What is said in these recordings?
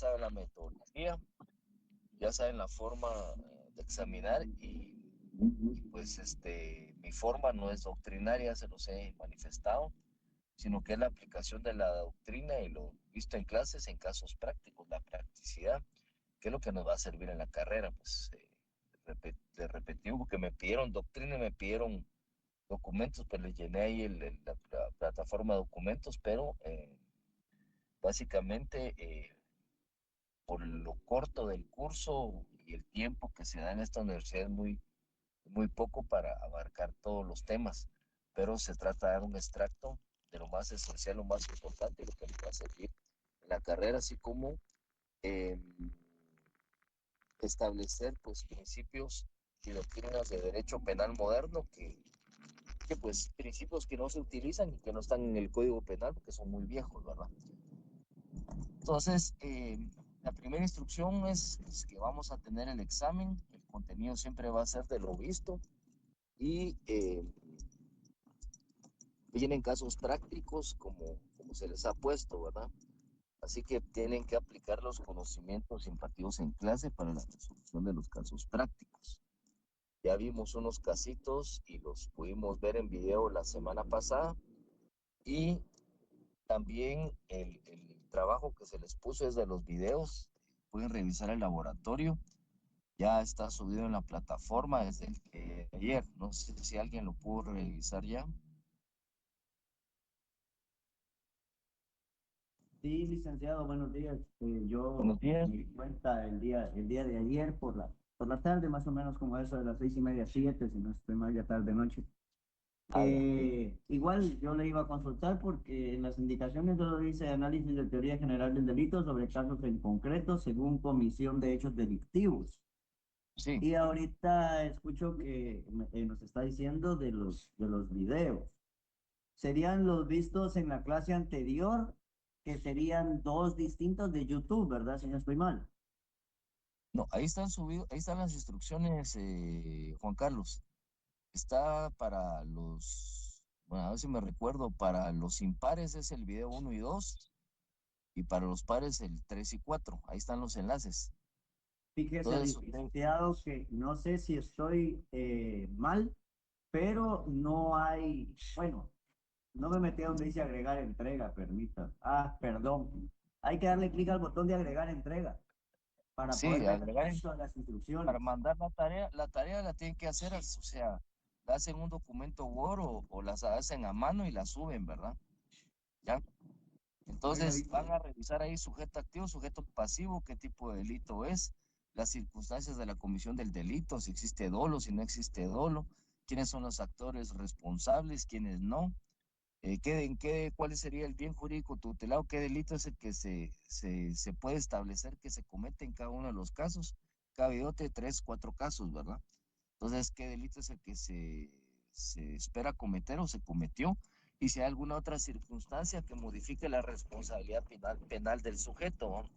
saben la metodología, ya saben la forma de examinar y pues mi forma no es doctrinaria, se los he manifestado, sino que es la aplicación de la doctrina y lo visto en clases, en casos prácticos, la practicidad, que es lo que nos va a servir en la carrera. Pues de repetido, porque me pidieron doctrina y me pidieron documentos, pues les llené ahí la plataforma de documentos, pero básicamente por lo corto del curso y el tiempo que se da en esta universidad es muy poco para abarcar todos los temas, pero se trata de dar un extracto de lo más esencial, lo más importante, lo que nos va a servir en la carrera, así como eh, establecer pues principios y doctrinas de derecho penal moderno que pues principios que no se utilizan y que no están en el Código Penal porque son muy viejos, ¿verdad? Entonces, la primera instrucción es que vamos a tener el examen, el contenido siempre va a ser de lo visto y vienen casos prácticos como se les ha puesto, ¿verdad? Así que tienen que aplicar los conocimientos impartidos en clase para la resolución de los casos prácticos. Ya vimos unos casitos y los pudimos ver en video la semana pasada y también el trabajo que se les puso es de los videos. Pueden revisar el laboratorio. Ya está subido en la plataforma desde el que ayer. No sé si alguien lo pudo revisar ya. Sí, licenciado, buenos días. Buenos Yo días. me di cuenta el día de ayer por la tarde, más o menos como eso de las 6:30, 7, si no estoy mal, ya tarde noche. Ah, ya. Igual yo le iba a consultar porque en las indicaciones solo dice análisis de teoría general del delito sobre casos en concreto según comisión de hechos delictivos. Sí. Y ahorita escucho que nos está diciendo de los videos. Serían los vistos en la clase anterior, que serían dos distintos de YouTube, ¿verdad, señor? Estoy mal. No, ahí están subidos, ahí están las instrucciones, Juan Carlos. Está para los, bueno, a ver si me recuerdo, para los impares es el video uno y 2 y para los pares el 3 y 4. Ahí están los enlaces. Fíjese, Entonces, usted, licenciado, que no sé si estoy mal, pero no hay, bueno, no me metí a donde dice agregar entrega, permita. Ah, perdón. Hay que darle clic al botón de agregar entrega para poder sí, ver agregar todas las para instrucciones. mandar la tarea la tienen que hacer, o sea, la hacen un documento Word o las hacen a mano y la suben, ¿verdad? ¿Ya? Oiga, Entonces van a revisar ahí sujeto activo, sujeto pasivo, qué tipo de delito es, las circunstancias de la comisión del delito, si existe dolo, si no existe dolo, quiénes son los actores responsables, quiénes no, cuál sería el bien jurídico tutelado, qué delito es el que se puede establecer que se comete en cada uno de los casos, cada video de 3, 4 casos, ¿verdad? Entonces, ¿qué delito es el que se espera cometer o se cometió? Y si hay alguna otra circunstancia que modifique la responsabilidad penal del sujeto, ¿no?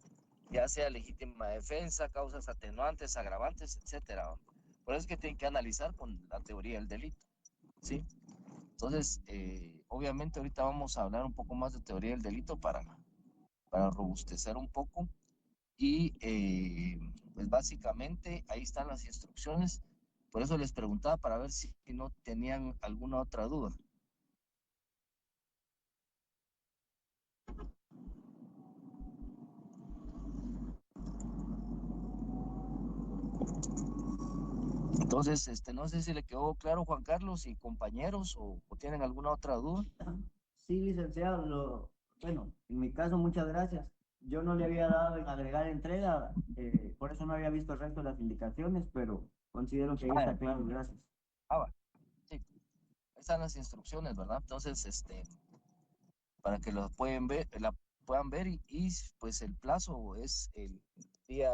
Ya sea legítima defensa, causas atenuantes, agravantes, etcétera, ¿no? Por eso es que tienen que analizar con la teoría del delito, ¿sí? Entonces, obviamente ahorita vamos a hablar un poco más de teoría del delito para robustecer un poco y pues básicamente ahí están las instrucciones. Por eso les preguntaba para ver si no tenían alguna otra duda. Entonces, no sé si le quedó claro, Juan Carlos y compañeros, o tienen alguna otra duda. Sí, licenciado, bueno, en mi caso, muchas gracias. Yo no le había dado en agregar entrega, por eso no había visto el resto de las indicaciones, pero considero que ahí Ah, está claro, gracias. va. Sí, ahí están las instrucciones, ¿verdad? Entonces, para que lo puedan ver y pues el plazo es el día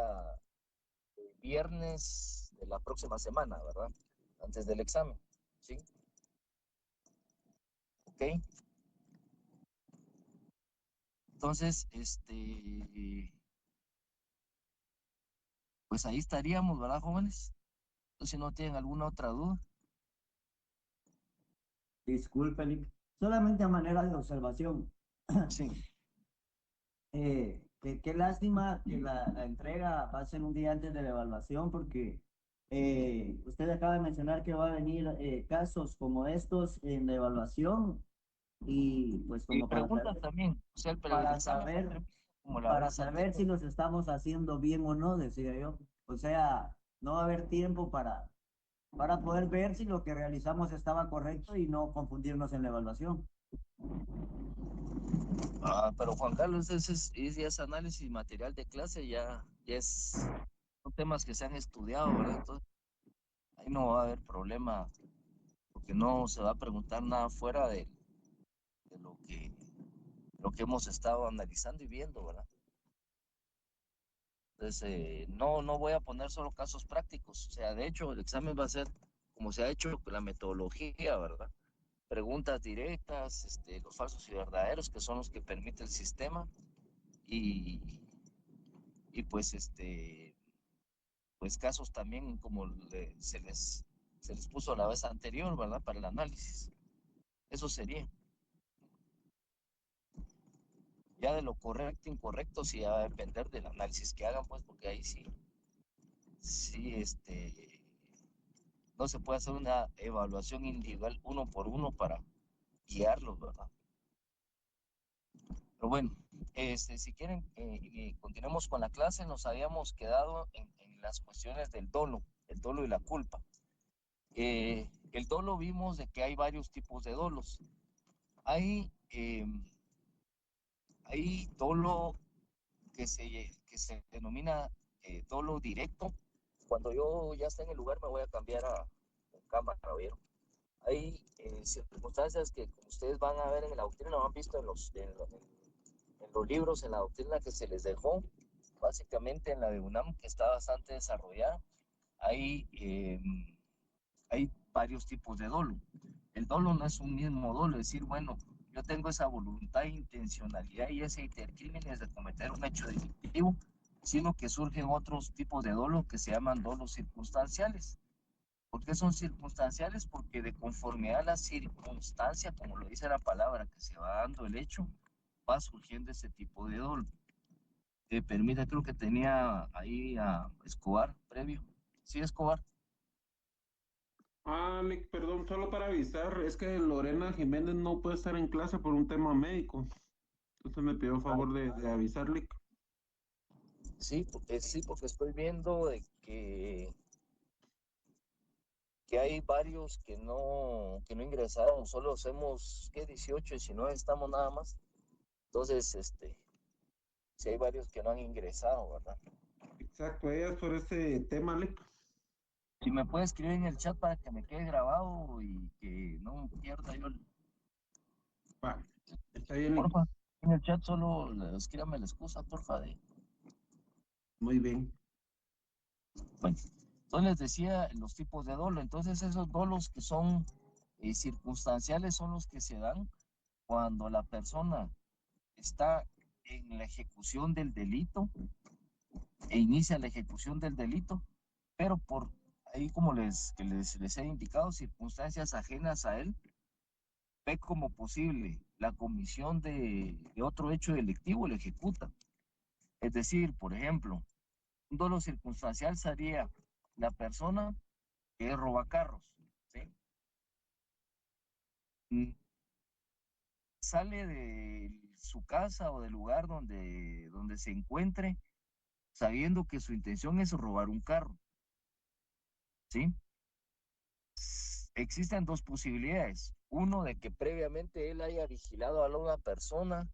viernes de la próxima semana, ¿verdad? Antes del examen, ¿sí? Ok. Entonces, pues ahí estaríamos, ¿verdad, jóvenes? Entonces, si no tienen alguna otra duda. Disculpe, Lic. Solamente a manera de observación. Sí, qué lástima que la entrega va a ser un día antes de la evaluación porque usted acaba de mencionar que va a venir casos como estos en la evaluación y pues Y como preguntas también, o sea, pero el para examen va a saber, ser como la para vez saber si anterior. los estamos haciendo bien o no, decía yo. O sea, no va a haber tiempo para poder ver si lo que realizamos estaba correcto y no confundirnos en la evaluación. Ah, pero Juan Carlos, ya es análisis material de clase, son temas que se han estudiado, ¿verdad? Entonces, ahí no va a haber problema, porque no se va a preguntar nada fuera de lo que hemos estado analizando y viendo, ¿verdad? Entonces, no voy a poner solo casos prácticos, o sea, de hecho, el examen va a ser como se ha hecho con la metodología, ¿verdad? Preguntas directas, los falsos y verdaderos, que son los que permite el sistema, y, y pues, pues casos también como se les puso la vez anterior, ¿verdad? Para el análisis. Eso sería. Ya de lo correcto, incorrecto, sí va a depender del análisis que hagan, pues, porque ahí sí, sí, no se puede hacer una evaluación individual uno por uno para guiarlos, ¿verdad? Pero bueno, si quieren, continuemos con la clase. Nos habíamos quedado en las cuestiones del dolo, el dolo y la culpa. El dolo vimos de que hay varios tipos de dolos. Hay, hay dolo que se denomina dolo directo. Cuando yo ya esté en el lugar me voy a cambiar a cámara, ¿vieron? Hay circunstancias que, como ustedes van a ver en la doctrina, lo han visto en los libros, en la doctrina que se les dejó, básicamente en la de UNAM, que está bastante desarrollada. Hay, hay varios tipos de dolo. El dolo no es un mismo dolo, es decir, bueno, yo tengo esa voluntad, intencionalidad y ese intercrímenes de cometer un hecho delictivo, sino que surgen otros tipos de dolo que se llaman dolos circunstanciales. ¿Por qué son circunstanciales? Porque de conformidad a la circunstancia, como lo dice la palabra, que se va dando el hecho, va surgiendo ese tipo de dolo. Permita, creo que tenía ahí a Escobar previo. Sí, Escobar. Ah, perdón, solo para avisar, es que Lorena Jiménez no puede estar en clase por un tema médico. Entonces me pidió favor de avisarle. Sí, sí, porque estoy viendo de que hay varios que no ingresaron, solo hacemos, ¿qué? 18, 19 estamos nada más. Entonces, sí hay varios que no han ingresado, ¿verdad? Exacto, ella es por ese tema, Lick. Si me puede escribir en el chat para que me quede grabado y que no pierda yo Va, está bien, Lick. porfa, en el chat solo escríbame la excusa, porfa, de, Muy bien. bueno, entonces les decía los tipos de dolo. Entonces esos dolos que son circunstanciales son los que se dan cuando la persona está en la ejecución del delito e inicia la ejecución del delito, pero por ahí como les he indicado, circunstancias ajenas a él, ve como posible la comisión de otro hecho delictivo y lo ejecuta. Es decir, por ejemplo, un dolo circunstancial sería la persona que roba carros, ¿sí? Mm, Sale de su casa o del lugar donde se encuentre sabiendo que su intención es robar un carro, ¿sí? Existen dos posibilidades. Uno, de que previamente él haya vigilado a una persona,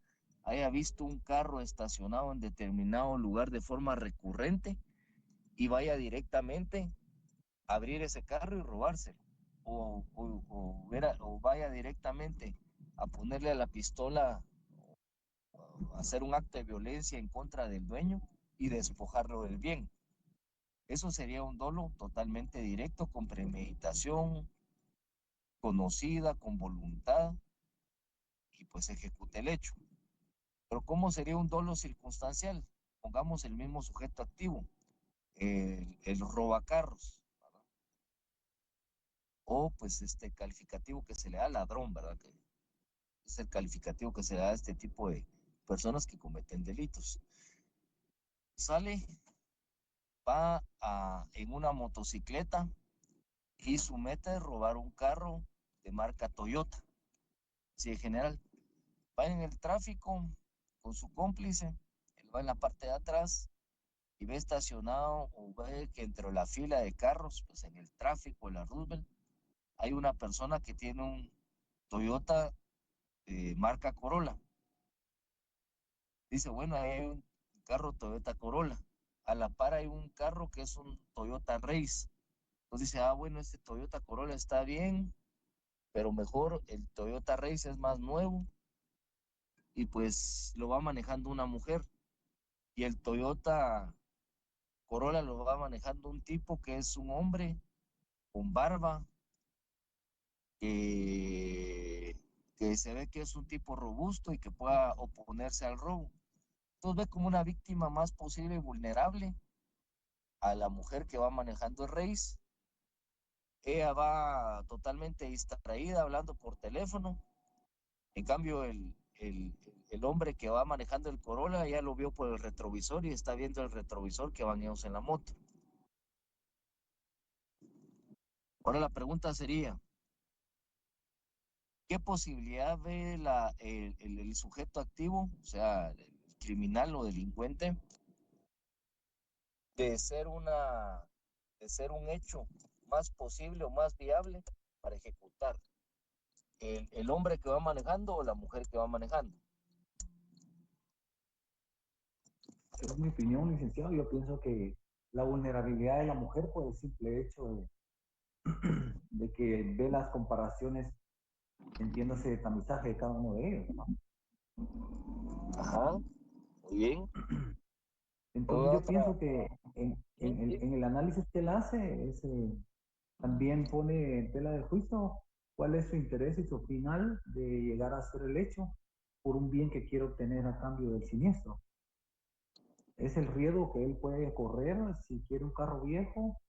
haya visto un carro estacionado en determinado lugar de forma recurrente y vaya directamente a abrir ese carro y robárselo. O vaya directamente a ponerle a la pistola, a hacer un acto de violencia en contra del dueño y despojarlo del bien. Eso sería un dolo totalmente directo, con premeditación, conocida, con voluntad, y pues ejecute el hecho. Pero ¿cómo sería un dolo circunstancial? Pongamos el mismo sujeto activo, el robacarros, ¿verdad? O pues este calificativo que se le da al ladrón, ¿verdad? Que es el calificativo que se da a este tipo de personas que cometen delitos. Sale, en una motocicleta y su meta es robar un carro de marca Toyota. Sí, en general, va en el tráfico con su cómplice, él va en la parte de atrás y ve estacionado o ve que entre la fila de carros, pues en el tráfico, en la Roosevelt, hay una persona que tiene un Toyota marca Corolla. Dice, bueno, ahí hay un carro Toyota Corolla. A la par hay un carro que es un Toyota Race. Entonces dice, bueno, este Toyota Corolla está bien, pero mejor el Toyota Race es más nuevo y pues lo va manejando una mujer. Y el Toyota Corolla lo va manejando un tipo que es un hombre con barba, que, que se ve que es un tipo robusto y que pueda oponerse al robo. Entonces ve como una víctima más posible y vulnerable a la mujer que va manejando el Race. Ella va totalmente distraída hablando por teléfono. En cambio, el hombre que va manejando el Corolla ya lo vio por el retrovisor y está viendo el retrovisor que van ellos en la moto. Ahora la pregunta sería, ¿qué posibilidad ve el sujeto activo, o sea, el criminal o delincuente, de ser de ser un hecho más posible o más viable para ejecutar? ¿El hombre que va manejando o la mujer que va manejando? Es mi opinión, licenciado. Yo pienso que la vulnerabilidad de la mujer por el simple hecho de que ve las comparaciones, entiéndase, de tamizaje de cada uno de ellos, ¿no? Ajá, muy bien. Entonces yo Otra, pienso que en el análisis que él hace, también pone en tela de juicio cuál es su interés y su final de llegar a hacer el hecho por un bien que quiere obtener a cambio del siniestro. Es el riesgo que él puede correr si quiere un carro viejo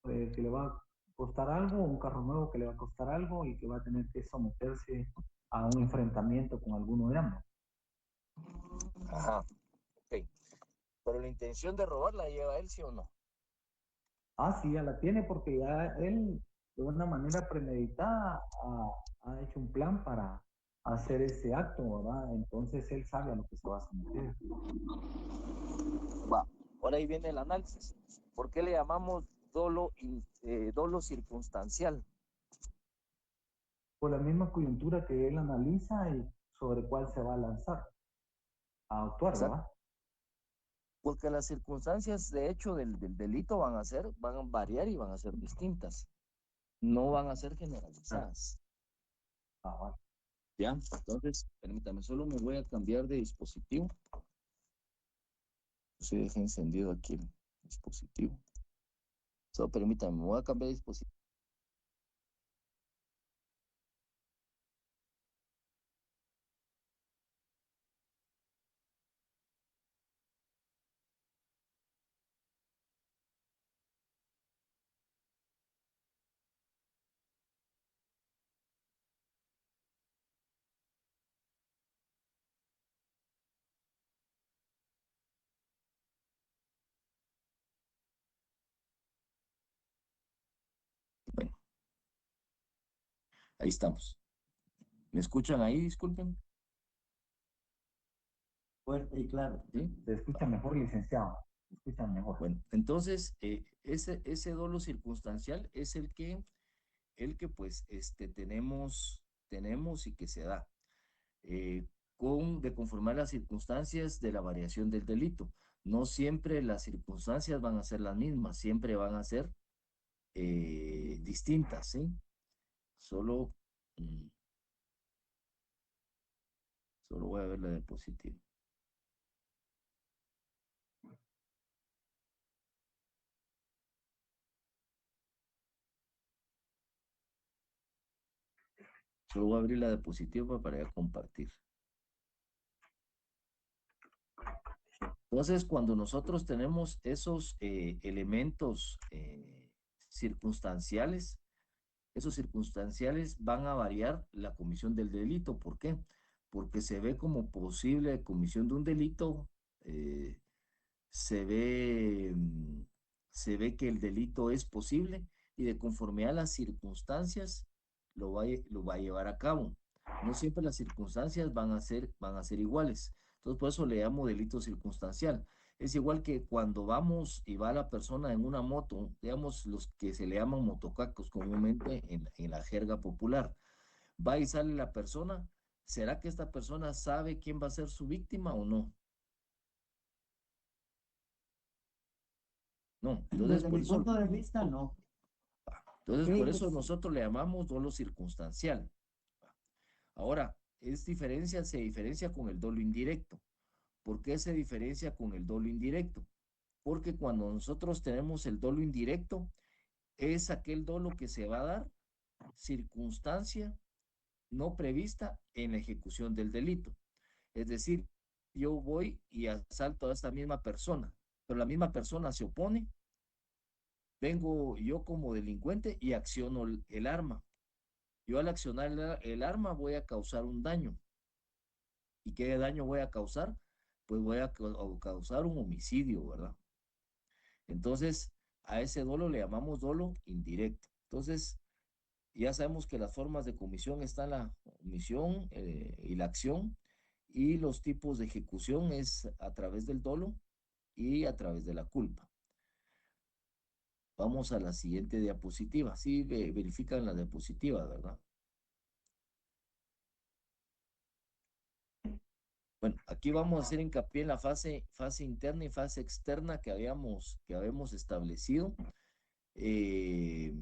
que le va a costar algo, un carro nuevo que le va a costar algo y que va a tener que someterse a un enfrentamiento con alguno de ambos. ajá, ok. Pero la intención de robar la lleva él, ¿sí o no? Ah, sí, ya la tiene porque ya él de una manera premeditada ha hecho un plan para hacer ese acto, ¿verdad? Entonces él sabe a lo que se va a someter. Va, ahora ahí viene el análisis. ¿Por qué le llamamos dolo circunstancial? Por la misma coyuntura que él analiza y sobre cuál se va a lanzar a actuar, Exacto. ¿verdad? Porque las circunstancias, de hecho, del delito van a variar y van a ser distintas. No van a ser generalizadas. Ah, vale. ¿Ya? Entonces, permítame, solo me voy a cambiar de dispositivo. Se deja encendido aquí el dispositivo. Solo permítame, me voy a cambiar de dispositivo. Bueno, ahí estamos. ¿Me escuchan ahí? Disculpen. Fuerte y claro. ¿Sí? Se escucha mejor, licenciado. Se escucha mejor. Bueno, entonces, ese dolo circunstancial es el que pues tenemos y que se da eh, de conformar las circunstancias de la variación del delito. No siempre las circunstancias van a ser las mismas, siempre van a ser distintas, ¿sí? Solo, mm, solo voy a ver la diapositiva. Solo voy a abrir la diapositiva para ya compartir. Entonces, cuando nosotros tenemos esos elementos circunstanciales, esos circunstanciales van a variar la comisión del delito. ¿Por qué? Porque se ve como posible comisión de un delito se ve, se ve que el delito es posible y de conformidad a las circunstancias lo va a llevar a cabo. No siempre las circunstancias van a ser iguales. Entonces, por eso le llamo delito circunstancial. Es igual que cuando vamos y va la persona en una moto, digamos los que se le llaman motocacos comúnmente en la jerga popular. Va y sale la persona. ¿Será que esta persona sabe quién va a ser su víctima o no? No. Entonces, Desde por mi eso, punto de vista, no. entonces, por ¿Qué eso es? nosotros le llamamos dolo circunstancial. Ahora, se diferencia con el dolo indirecto. ¿Por qué se diferencia con el dolo indirecto? Porque cuando nosotros tenemos el dolo indirecto, es aquel dolo que se va a dar circunstancia no prevista en la ejecución del delito. Es decir, yo voy y asalto a esta misma persona, pero la misma persona se opone, vengo yo como delincuente y acciono el arma. Yo al accionar el arma voy a causar un daño. ¿Y qué daño voy a causar? Pues voy a causar un homicidio, ¿verdad? Entonces, a ese dolo le llamamos dolo indirecto. Entonces, ya sabemos que las formas de comisión están la omisión y la acción, y los tipos de ejecución es a través del dolo y a través de la culpa. Vamos a la siguiente diapositiva. Sí, verifican la diapositiva, ¿verdad? Bueno, aquí vamos a hacer hincapié en la fase interna y fase externa que habíamos establecido. Eh,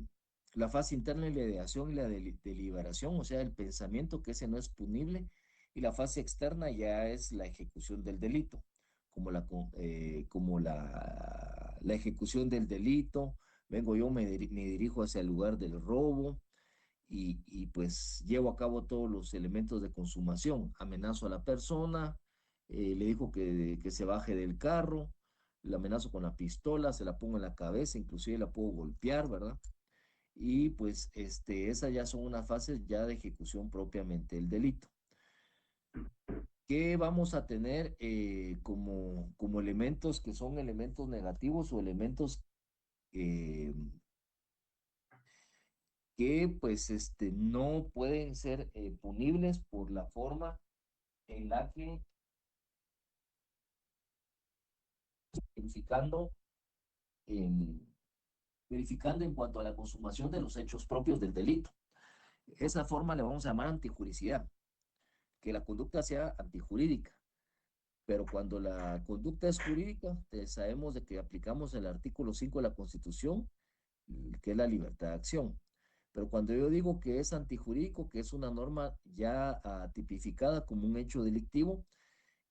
la fase interna y la ideación y la deliberación, o sea, el pensamiento, que ese no es punible, y la fase externa ya es la ejecución del delito, como la ejecución del delito. Vengo yo, me dirijo hacia el lugar del robo, y pues llevo a cabo todos los elementos de consumación. Amenazo a la persona, le digo que se baje del carro, la amenazo con la pistola, se la pongo en la cabeza, inclusive la puedo golpear, ¿verdad? Y pues esas ya son unas fases ya de ejecución propiamente del delito. ¿Qué vamos a tener como elementos que son elementos negativos o elementos eh, que pues no pueden ser punibles por la forma en la que verificando, em, verificando en cuanto a la consumación de los hechos propios del delito? Esa forma le vamos a llamar antijuricidad, que la conducta sea antijurídica. Pero cuando la conducta es jurídica, sabemos de que aplicamos el artículo 5 de la Constitución, que es la libertad de acción. Pero cuando yo digo que es antijurídico, que es una norma ya tipificada como un hecho delictivo,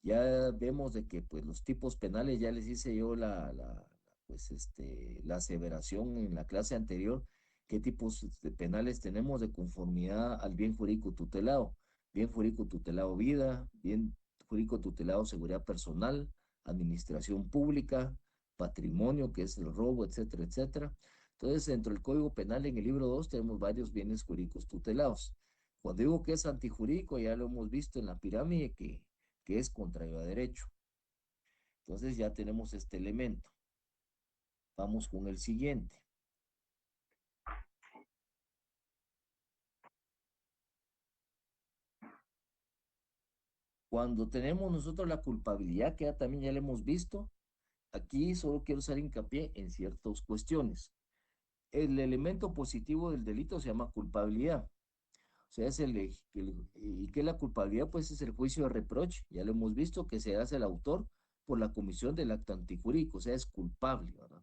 ya vemos de que pues los tipos penales, ya les hice yo la aseveración en la clase anterior, qué tipos penales tenemos de conformidad al bien jurídico tutelado. Bien jurídico tutelado vida, bien jurídico tutelado seguridad personal, administración pública, patrimonio, que es el robo, etcétera, etcétera. Entonces, dentro del Código Penal, en el libro 2 tenemos varios bienes jurídicos tutelados. Cuando digo que es antijurídico, ya lo hemos visto en la pirámide, que es contrario a derecho. Entonces ya tenemos este elemento. Vamos con el siguiente. Cuando tenemos nosotros la culpabilidad, que ya también ya lo hemos visto, aquí solo quiero hacer hincapié en ciertas cuestiones. El elemento positivo del delito se llama culpabilidad. O sea, ¿y qué es la culpabilidad? Pues es el juicio de reproche. Ya lo hemos visto, que se hace el autor por la comisión del acto antijurídico, o sea, es culpable, ¿verdad?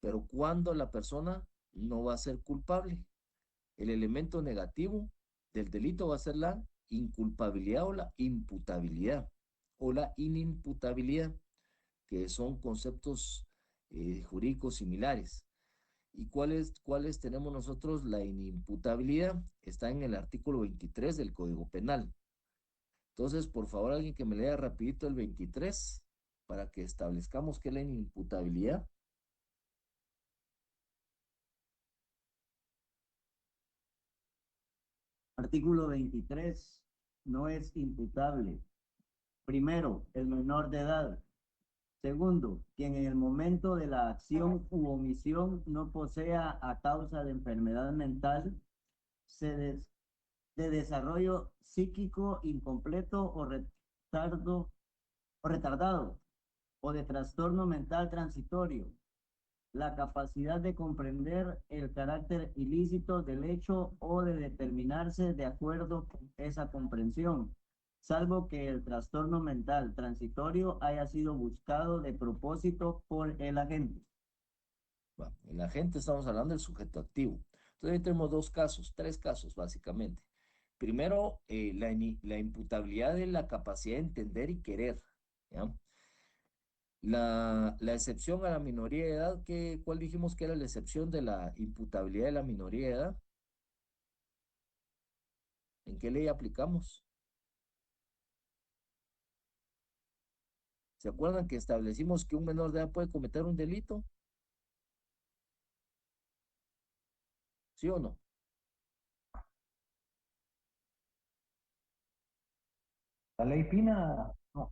Pero cuando la persona no va a ser culpable, el elemento negativo del delito va a ser la inculpabilidad o la imputabilidad o la inimputabilidad, que son conceptos jurídicos similares. ¿Y cuáles tenemos nosotros? La inimputabilidad está en el artículo 23 del Código Penal. Entonces, por favor, alguien que me lea rapidito el 23 para que establezcamos qué es la inimputabilidad. Artículo 23. No es imputable. Primero, el menor de edad. Segundo, quien en el momento de la acción u omisión no posea a causa de enfermedad mental se des- de desarrollo psíquico incompleto o retardado o de trastorno mental transitorio, la capacidad de comprender el carácter ilícito del hecho o de determinarse de acuerdo con esa comprensión, salvo que el trastorno mental transitorio haya sido buscado de propósito por el agente. Va, el agente estamos hablando del sujeto activo. Entonces ahí tenemos dos casos, tres casos básicamente. Primero, la imputabilidad de la capacidad de entender y querer, ¿ya? La excepción a la minoría de edad, ¿cuál dijimos que era la excepción de la imputabilidad de la minoría de edad? ¿En qué ley aplicamos? ¿Se acuerdan que establecimos que un menor de edad puede cometer un delito? ¿Sí o no? La ley Pina, no.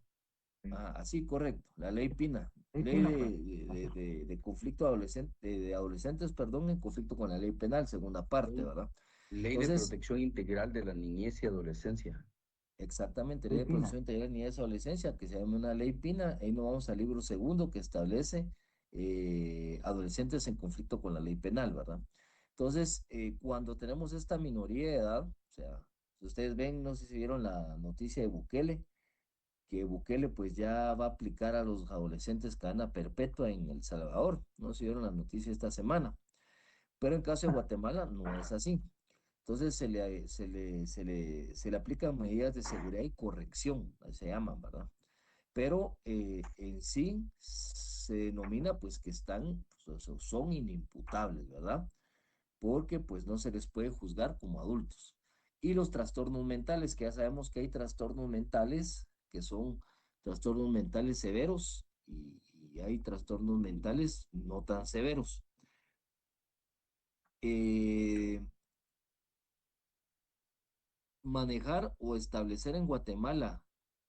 Ah, así, correcto. La ley Pina. Ley Ley Pina, pues. de conflicto adolescente, de adolescentes, perdón, en conflicto con la ley penal, segunda parte, Ley, ¿verdad? Ley de Entonces, Protección Integral de la Niñez y Adolescencia. exactamente, Ley ley de Pina. protección integral de niñez y adolescencia, que se llama una ley Pina, ahí nos vamos al libro segundo que establece adolescentes en conflicto con la ley penal, ¿verdad? Entonces, cuando tenemos esta minoría de edad, o sea, si ustedes ven, no sé si vieron la noticia de Bukele, que Bukele pues ya va a aplicar a los adolescentes cadena perpetua en El Salvador, no sé si vieron la noticia esta semana, pero en caso de Guatemala no es así. Entonces se le aplican medidas de seguridad y corrección, así se llaman, ¿verdad? Pero en sí se denomina pues que están, pues, son inimputables, ¿verdad? Porque pues no se les puede juzgar como adultos. Y los trastornos mentales, que ya sabemos que hay trastornos mentales que son trastornos mentales severos y hay trastornos mentales no tan severos. Eh, Manejar o establecer en Guatemala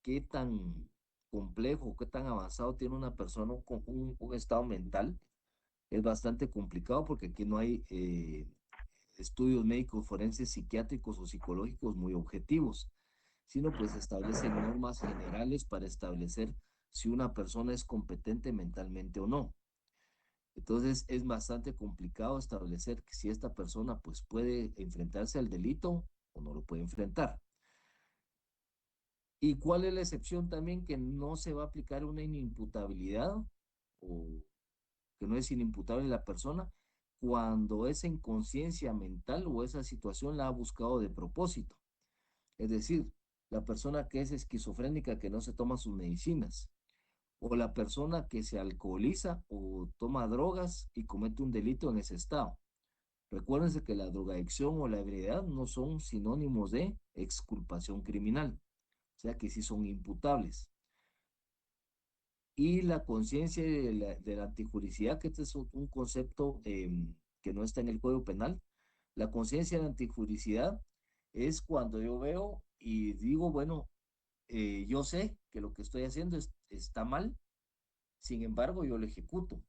qué tan complejo, qué tan avanzado tiene una persona con un estado mental es bastante complicado porque aquí no hay estudios médicos forenses psiquiátricos o psicológicos muy objetivos, sino pues establecen normas generales para establecer si una persona es competente mentalmente o no. Entonces es bastante complicado establecer si esta persona pues puede enfrentarse al delito o no lo puede enfrentar. ¿Y cuál es la excepción también? Que no se va a aplicar una inimputabilidad o que no es inimputable la persona cuando esa inconsciencia mental o esa situación la ha buscado de propósito. Es decir, la persona que es esquizofrénica que no se toma sus medicinas o la persona que se alcoholiza o toma drogas y comete un delito en ese estado. Recuérdense que la drogadicción o la ebriedad no son sinónimos de exculpación criminal, o sea que sí son imputables. Y la conciencia de la antijuricidad, que este es un concepto que no está en el Código Penal. La conciencia de la antijuricidad es cuando yo veo y digo, bueno, yo sé que lo que estoy haciendo está mal, sin embargo, yo lo ejecuto.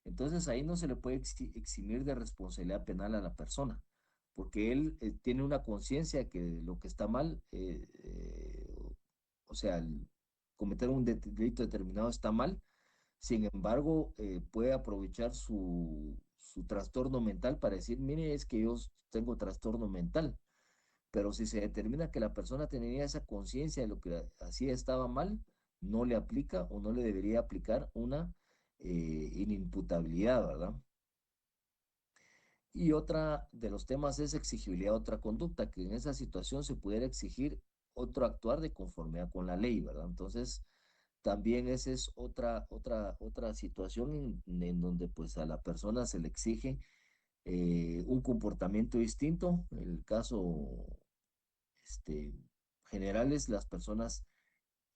Entonces ahí no se le puede eximir de responsabilidad penal a la persona, porque él tiene una conciencia que lo que está mal, o sea, cometer un delito determinado está mal. Sin embargo, puede aprovechar su trastorno mental para decir, mire, es que yo tengo trastorno mental. Pero si se determina que la persona tenía esa conciencia de lo que hacía estaba mal, no le aplica o no le debería aplicar una inimputabilidad, ¿verdad? Y otra de los temas es exigibilidad de otra conducta, que en esa situación se pudiera exigir otro actuar de conformidad con la ley, ¿verdad? Entonces, también esa es otra situación en donde pues a la persona se le exige un comportamiento distinto. En el caso este, general es las personas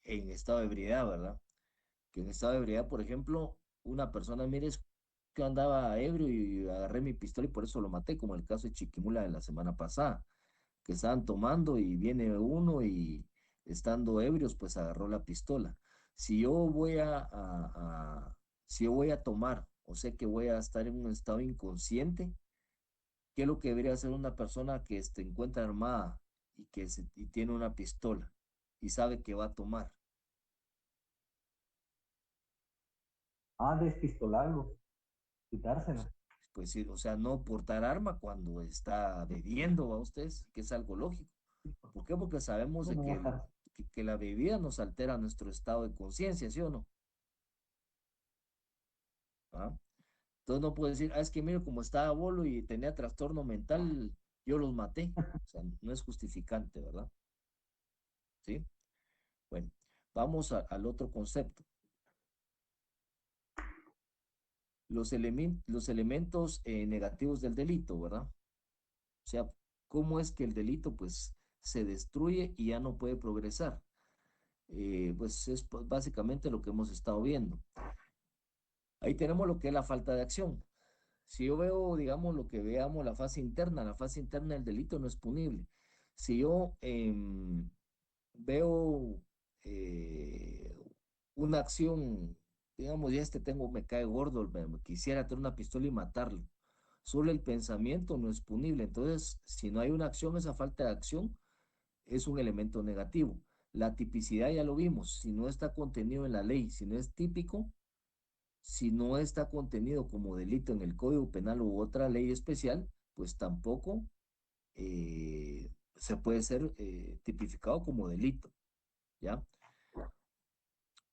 en estado de ebriedad, ¿verdad? Que en estado de ebriedad, por ejemplo, una persona, mire, es que andaba ebrio y agarré mi pistola y por eso lo maté, como el caso de Chiquimula de la semana pasada, que estaban tomando y viene uno y estando ebrios, pues agarró la pistola. Si yo voy si yo voy a tomar o sé que voy a estar en un estado inconsciente, ¿qué es lo que debería hacer una persona que se encuentra armada y tiene una pistola y sabe que va a tomar? Despistolarlo, quitársela. Pues sí, o sea, no portar arma cuando está bebiendo a ustedes, que es algo lógico. ¿Por qué? Porque sabemos de Bueno, bajar. que la bebida nos altera nuestro estado de conciencia, ¿sí o no? ¿Ah? Entonces no puedo decir, es que mire, como estaba bolo y tenía trastorno mental, yo los maté. O sea, no es justificante, ¿verdad? ¿Sí? Bueno, vamos al otro concepto. Los elementos negativos del delito, ¿verdad? O sea, ¿cómo es que el delito pues se destruye y ya no puede progresar? Pues es básicamente lo que hemos estado viendo. Ahí tenemos lo que es la falta de acción. Si yo veo, digamos, lo que veamos, la fase interna del delito no es punible. Si yo veo una acción, digamos, ya me cae gordo, quisiera tener una pistola y matarlo. Solo el pensamiento no es punible. Entonces, si no hay una acción, esa falta de acción es un elemento negativo. La tipicidad ya lo vimos, si no está contenido en la ley, si no es típico, si no está contenido como delito en el Código Penal u otra ley especial, pues tampoco se puede ser tipificado como delito, ¿ya?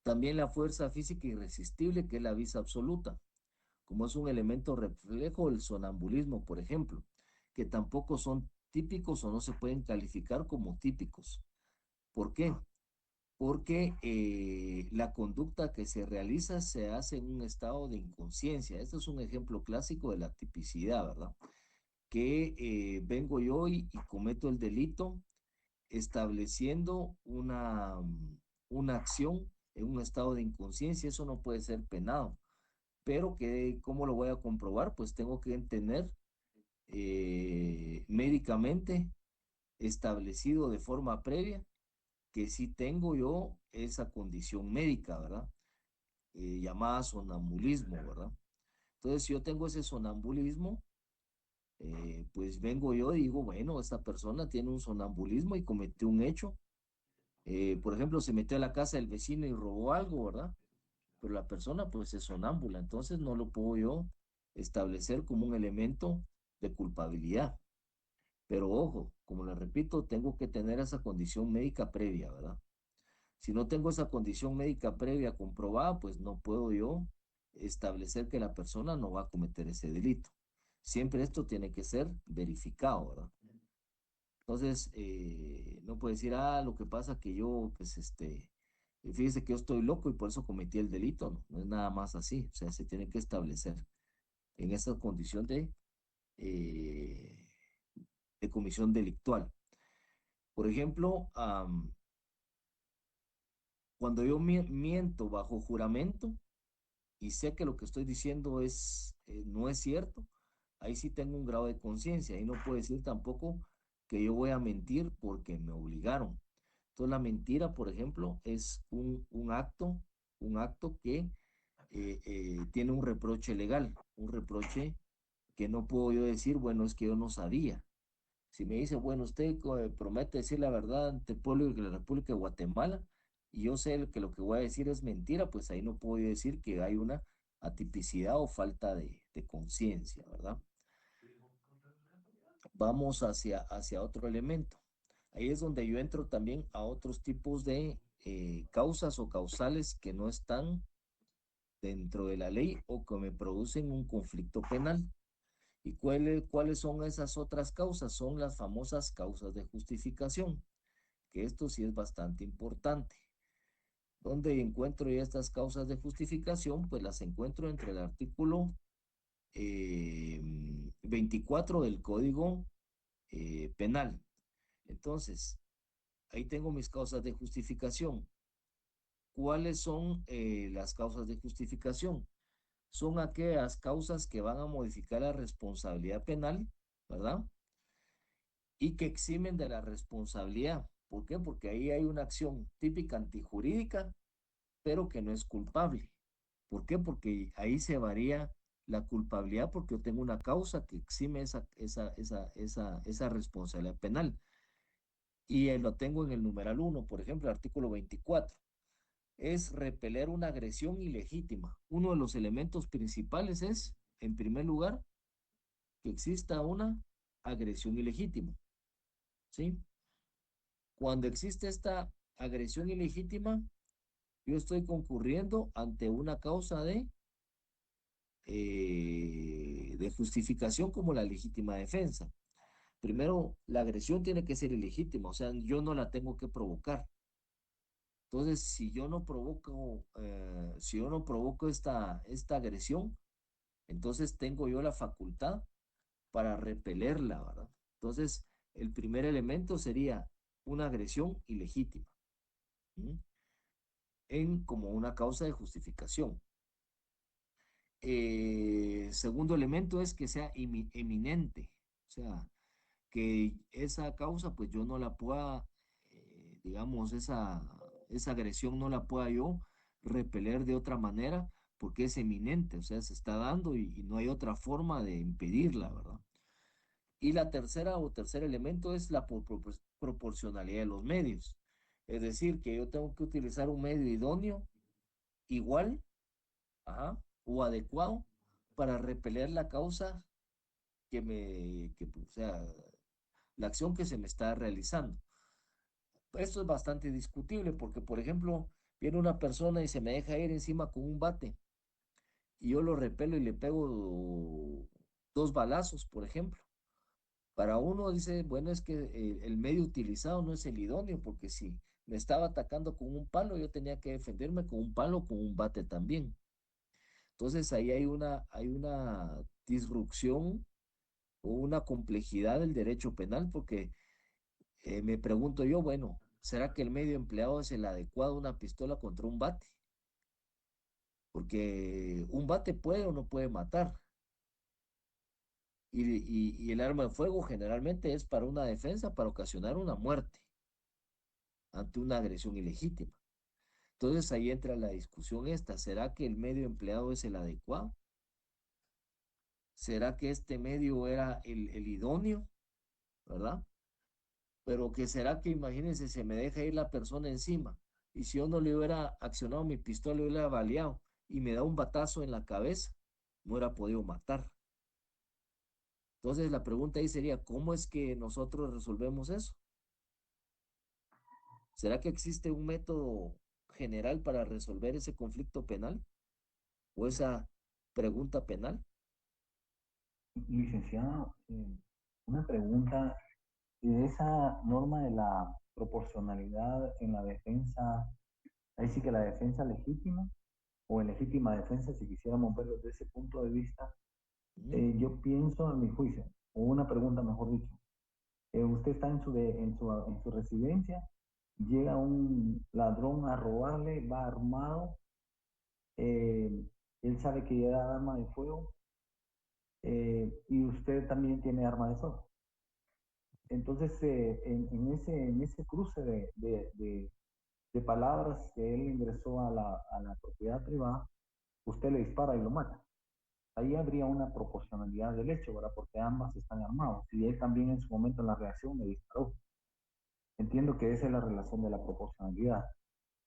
También la fuerza física irresistible, que es la visa absoluta, como es un elemento reflejo del sonambulismo, por ejemplo, que tampoco son típicos o no se pueden calificar como típicos. ¿Por qué? Porque la conducta que se realiza se hace en un estado de inconsciencia. Esto es un ejemplo clásico de la tipicidad, ¿verdad? Que vengo yo y cometo el delito estableciendo una acción en un estado de inconsciencia. Eso no puede ser penado. Pero ¿cómo lo voy a comprobar? Pues tengo que tener médicamente establecido de forma previa que sí tengo yo esa condición médica, ¿verdad? Llamada sonambulismo, ¿verdad? Entonces, si yo tengo ese sonambulismo, pues vengo yo y digo, bueno, esta persona tiene un sonambulismo y cometió un hecho. Por ejemplo, se metió a la casa del vecino y robó algo, ¿verdad? Pero la persona pues es sonámbula, entonces no lo puedo yo establecer como un elemento de culpabilidad. Pero ojo, como le repito, tengo que tener esa condición médica previa, ¿verdad? Si no tengo esa condición médica previa comprobada, pues no puedo yo establecer que la persona no va a cometer ese delito. Siempre esto tiene que ser verificado, ¿verdad? Entonces, no puede decir, lo que pasa que yo, pues, fíjese que yo estoy loco y por eso cometí el delito, no, no es nada más así, o sea, se tiene que establecer en esa condición eh, de comisión delictual. Por ejemplo, cuando yo miento bajo juramento, y sé que lo que estoy diciendo no es cierto, ahí sí tengo un grado de conciencia. Ahí no puedo decir tampoco que yo voy a mentir porque me obligaron. Entonces la mentira, por ejemplo, es un acto que tiene un reproche legal, un reproche que no puedo yo decir, bueno, es que yo no sabía. Si me dice, bueno, usted promete decir la verdad ante el pueblo de la República de Guatemala, y yo sé que lo que voy a decir es mentira, pues ahí no puedo yo decir que hay una atipicidad o falta de conciencia, ¿verdad? Vamos hacia otro elemento. Ahí es donde yo entro también a otros tipos de causas o causales que no están dentro de la ley o que me producen un conflicto penal. ¿Y cuáles son esas otras causas? Son las famosas causas de justificación, que esto sí es bastante importante. ¿Dónde encuentro yo estas causas de justificación? Pues las encuentro entre el artículo 24 del Código Penal. Entonces, ahí tengo mis causas de justificación. ¿Cuáles son las causas de justificación? Son aquellas causas que van a modificar la responsabilidad penal, ¿verdad? Y que eximen de la responsabilidad. ¿Por qué? Porque ahí hay una acción típica antijurídica pero que no es culpable. ¿Por qué? Porque ahí se varía la culpabilidad porque yo tengo una causa que exime esa responsabilidad penal. Y lo tengo en el numeral 1, por ejemplo, el artículo 24. Es repeler una agresión ilegítima. Uno de los elementos principales es, en primer lugar, que exista una agresión ilegítima, ¿sí? Cuando existe esta agresión ilegítima, yo estoy concurriendo ante una causa de justificación como la legítima defensa. Primero, la agresión tiene que ser ilegítima, o sea, yo no la tengo que provocar. Entonces, si yo no provoco esta agresión, entonces tengo yo la facultad para repelerla, ¿verdad? Entonces, el primer elemento sería una agresión ilegítima, ¿sí? Como una causa de justificación. Segundo elemento es que sea eminente, o sea, que esa causa, pues yo no la pueda, digamos, esa agresión no la pueda yo repeler de otra manera porque es eminente, o sea, se está dando y no hay otra forma de impedirla, ¿verdad? Y la tercera o tercer elemento es la proporcionalidad de los medios. Es decir, que yo tengo que utilizar un medio idóneo, igual, ajá, o adecuado para repeler la causa o sea, la acción que se me está realizando. Esto es bastante discutible porque, por ejemplo, viene una persona y se me deja ir encima con un bate y yo lo repelo y le pego 2 balazos, por ejemplo. Para uno dice, bueno, es que el medio utilizado no es el idóneo, porque si me estaba atacando con un palo, yo tenía que defenderme con un palo, con un bate también. Entonces ahí hay una disrupción o una complejidad del derecho penal, porque me pregunto yo, bueno, ¿será que el medio empleado es el adecuado a una pistola contra un bate? Porque un bate puede o no puede matar. Y el arma de fuego generalmente es para una defensa, para ocasionar una muerte ante una agresión ilegítima. Entonces ahí entra la discusión esta, ¿será que el medio empleado es el adecuado? ¿Será que este medio era el idóneo? ¿Verdad? Pero que será que, imagínense, se me deja ir la persona encima y si yo no le hubiera accionado mi pistola, le hubiera baleado y me da un batazo en la cabeza, no hubiera podido matar. Entonces la pregunta ahí sería, ¿cómo es que nosotros resolvemos eso? ¿Será que existe un método general para resolver ese conflicto penal o esa pregunta penal? Licenciado, una pregunta. Esa norma de la proporcionalidad en la defensa, ahí sí que la defensa legítima o en legítima defensa, si quisiéramos verlo desde ese punto de vista, yo pienso en mi juicio, o una pregunta mejor dicho. Usted está en su residencia, llega un ladrón a robarle, va armado, eh, él sabe que lleva arma de fuego, y usted también tiene arma de fuego. Entonces, en ese cruce de palabras que él ingresó a la propiedad privada, usted le dispara y lo mata. Ahí habría una proporcionalidad del hecho, ¿verdad? Porque ambas están armados. Y él también en su momento en la reacción me disparó. Entiendo que esa es la relación de la proporcionalidad.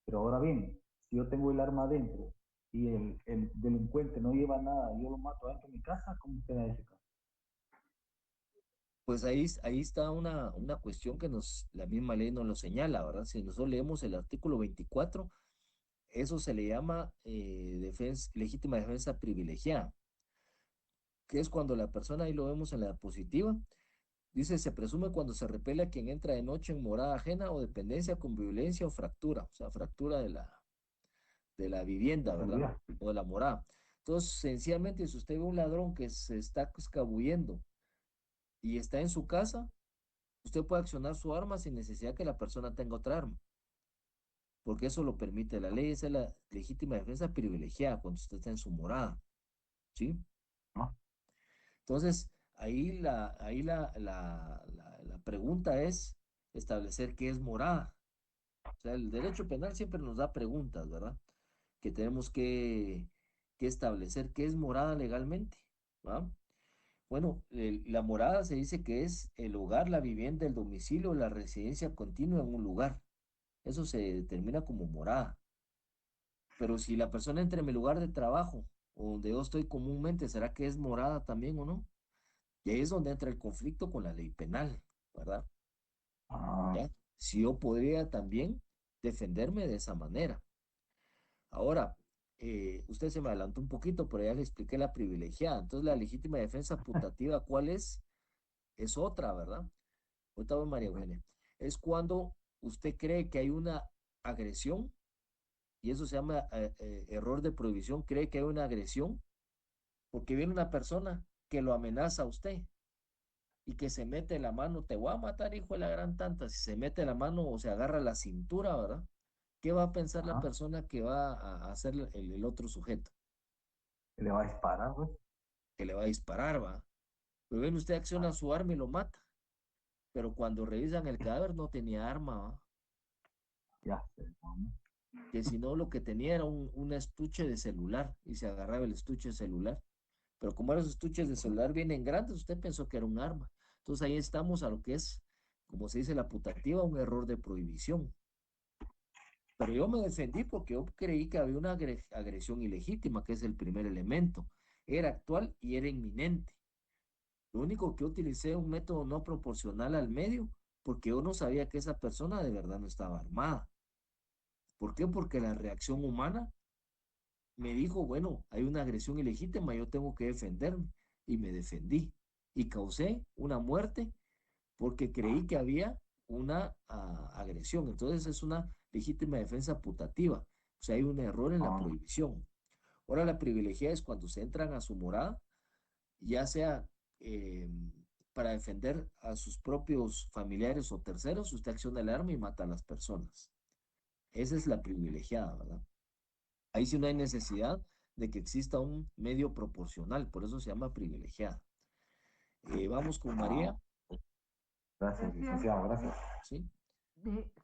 Pero ahora bien, si yo tengo el arma adentro y el delincuente no lleva nada, yo lo mato adentro de mi casa, ¿cómo queda ese caso? Pues ahí está una cuestión que la misma ley nos lo señala, ¿verdad? Si nosotros leemos el artículo 24, eso se le llama legítima defensa privilegiada, que es cuando la persona, ahí lo vemos en la diapositiva, dice, se presume cuando se repele a quien entra de noche en morada ajena o dependencia con violencia o fractura, o sea, fractura de la vivienda, ¿verdad? Seguridad. O de la morada. Entonces, sencillamente, si usted ve un ladrón que se está escabullendo y está en su casa, usted puede accionar su arma sin necesidad que la persona tenga otra arma, porque eso lo permite la ley, esa es la legítima defensa privilegiada cuando usted está en su morada, ¿sí? ¿No? Entonces, ahí la pregunta es establecer qué es morada. O sea, el derecho penal siempre nos da preguntas, ¿verdad? que tenemos que establecer qué es morada legalmente, ¿va? Bueno, la morada se dice que es el hogar, la vivienda, el domicilio, la residencia continua en un lugar. Eso se determina como morada. Pero si la persona entra en mi lugar de trabajo, o donde yo estoy comúnmente, ¿será que es morada también o no? Y ahí es donde entra el conflicto con la ley penal, ¿verdad? Ah, ¿Ya? Si yo podría también defenderme de esa manera. Ahora, usted se me adelantó un poquito, pero ya le expliqué la privilegiada. Entonces, la legítima defensa putativa, ¿cuál es? Es otra, ¿verdad? Ahorita voy, María Eugenia. Es cuando usted cree que hay una agresión, y eso se llama error de prohibición, cree que hay una agresión, porque viene una persona que lo amenaza a usted y que se mete la mano, te voy a matar, hijo de la gran tanta, si se mete la mano o se agarra la cintura, ¿verdad? ¿Qué va a pensar la ajá. persona que va a hacer el otro sujeto? Le va a disparar, güey. Que le va a disparar, ¿va? Pero ven, usted acciona su arma y lo mata, pero cuando revisan el cadáver no tenía arma, ¿va? Ya sé, ¿no? Que si no lo que tenía era un estuche de celular y se agarraba el estuche de celular. Pero como esos estuches de celular vienen grandes, usted pensó que era un arma. Entonces ahí estamos a lo que es, como se dice la putativa, un error de prohibición. Pero yo me defendí porque yo creí que había una agresión ilegítima, que es el primer elemento. Era actual y era inminente. Lo único que utilicé un método no proporcional al medio, porque yo no sabía que esa persona de verdad no estaba armada. ¿Por qué? Porque la reacción humana me dijo, bueno, hay una agresión ilegítima, yo tengo que defenderme. Y me defendí. Y causé una muerte porque creí que había una agresión. Entonces es una legítima defensa putativa. O sea, hay un error en la Ah, prohibición. Ahora la privilegiada es cuando se entran a su morada, ya sea eh, para defender a sus propios familiares o terceros, usted acciona el arma y mata a las personas. Esa es la privilegiada, ¿verdad? Ahí sí no hay necesidad de que exista un medio proporcional, por eso se llama privilegiada. Vamos con ah. María, Gracias, Gracias. licenciado, gracias. ¿sí?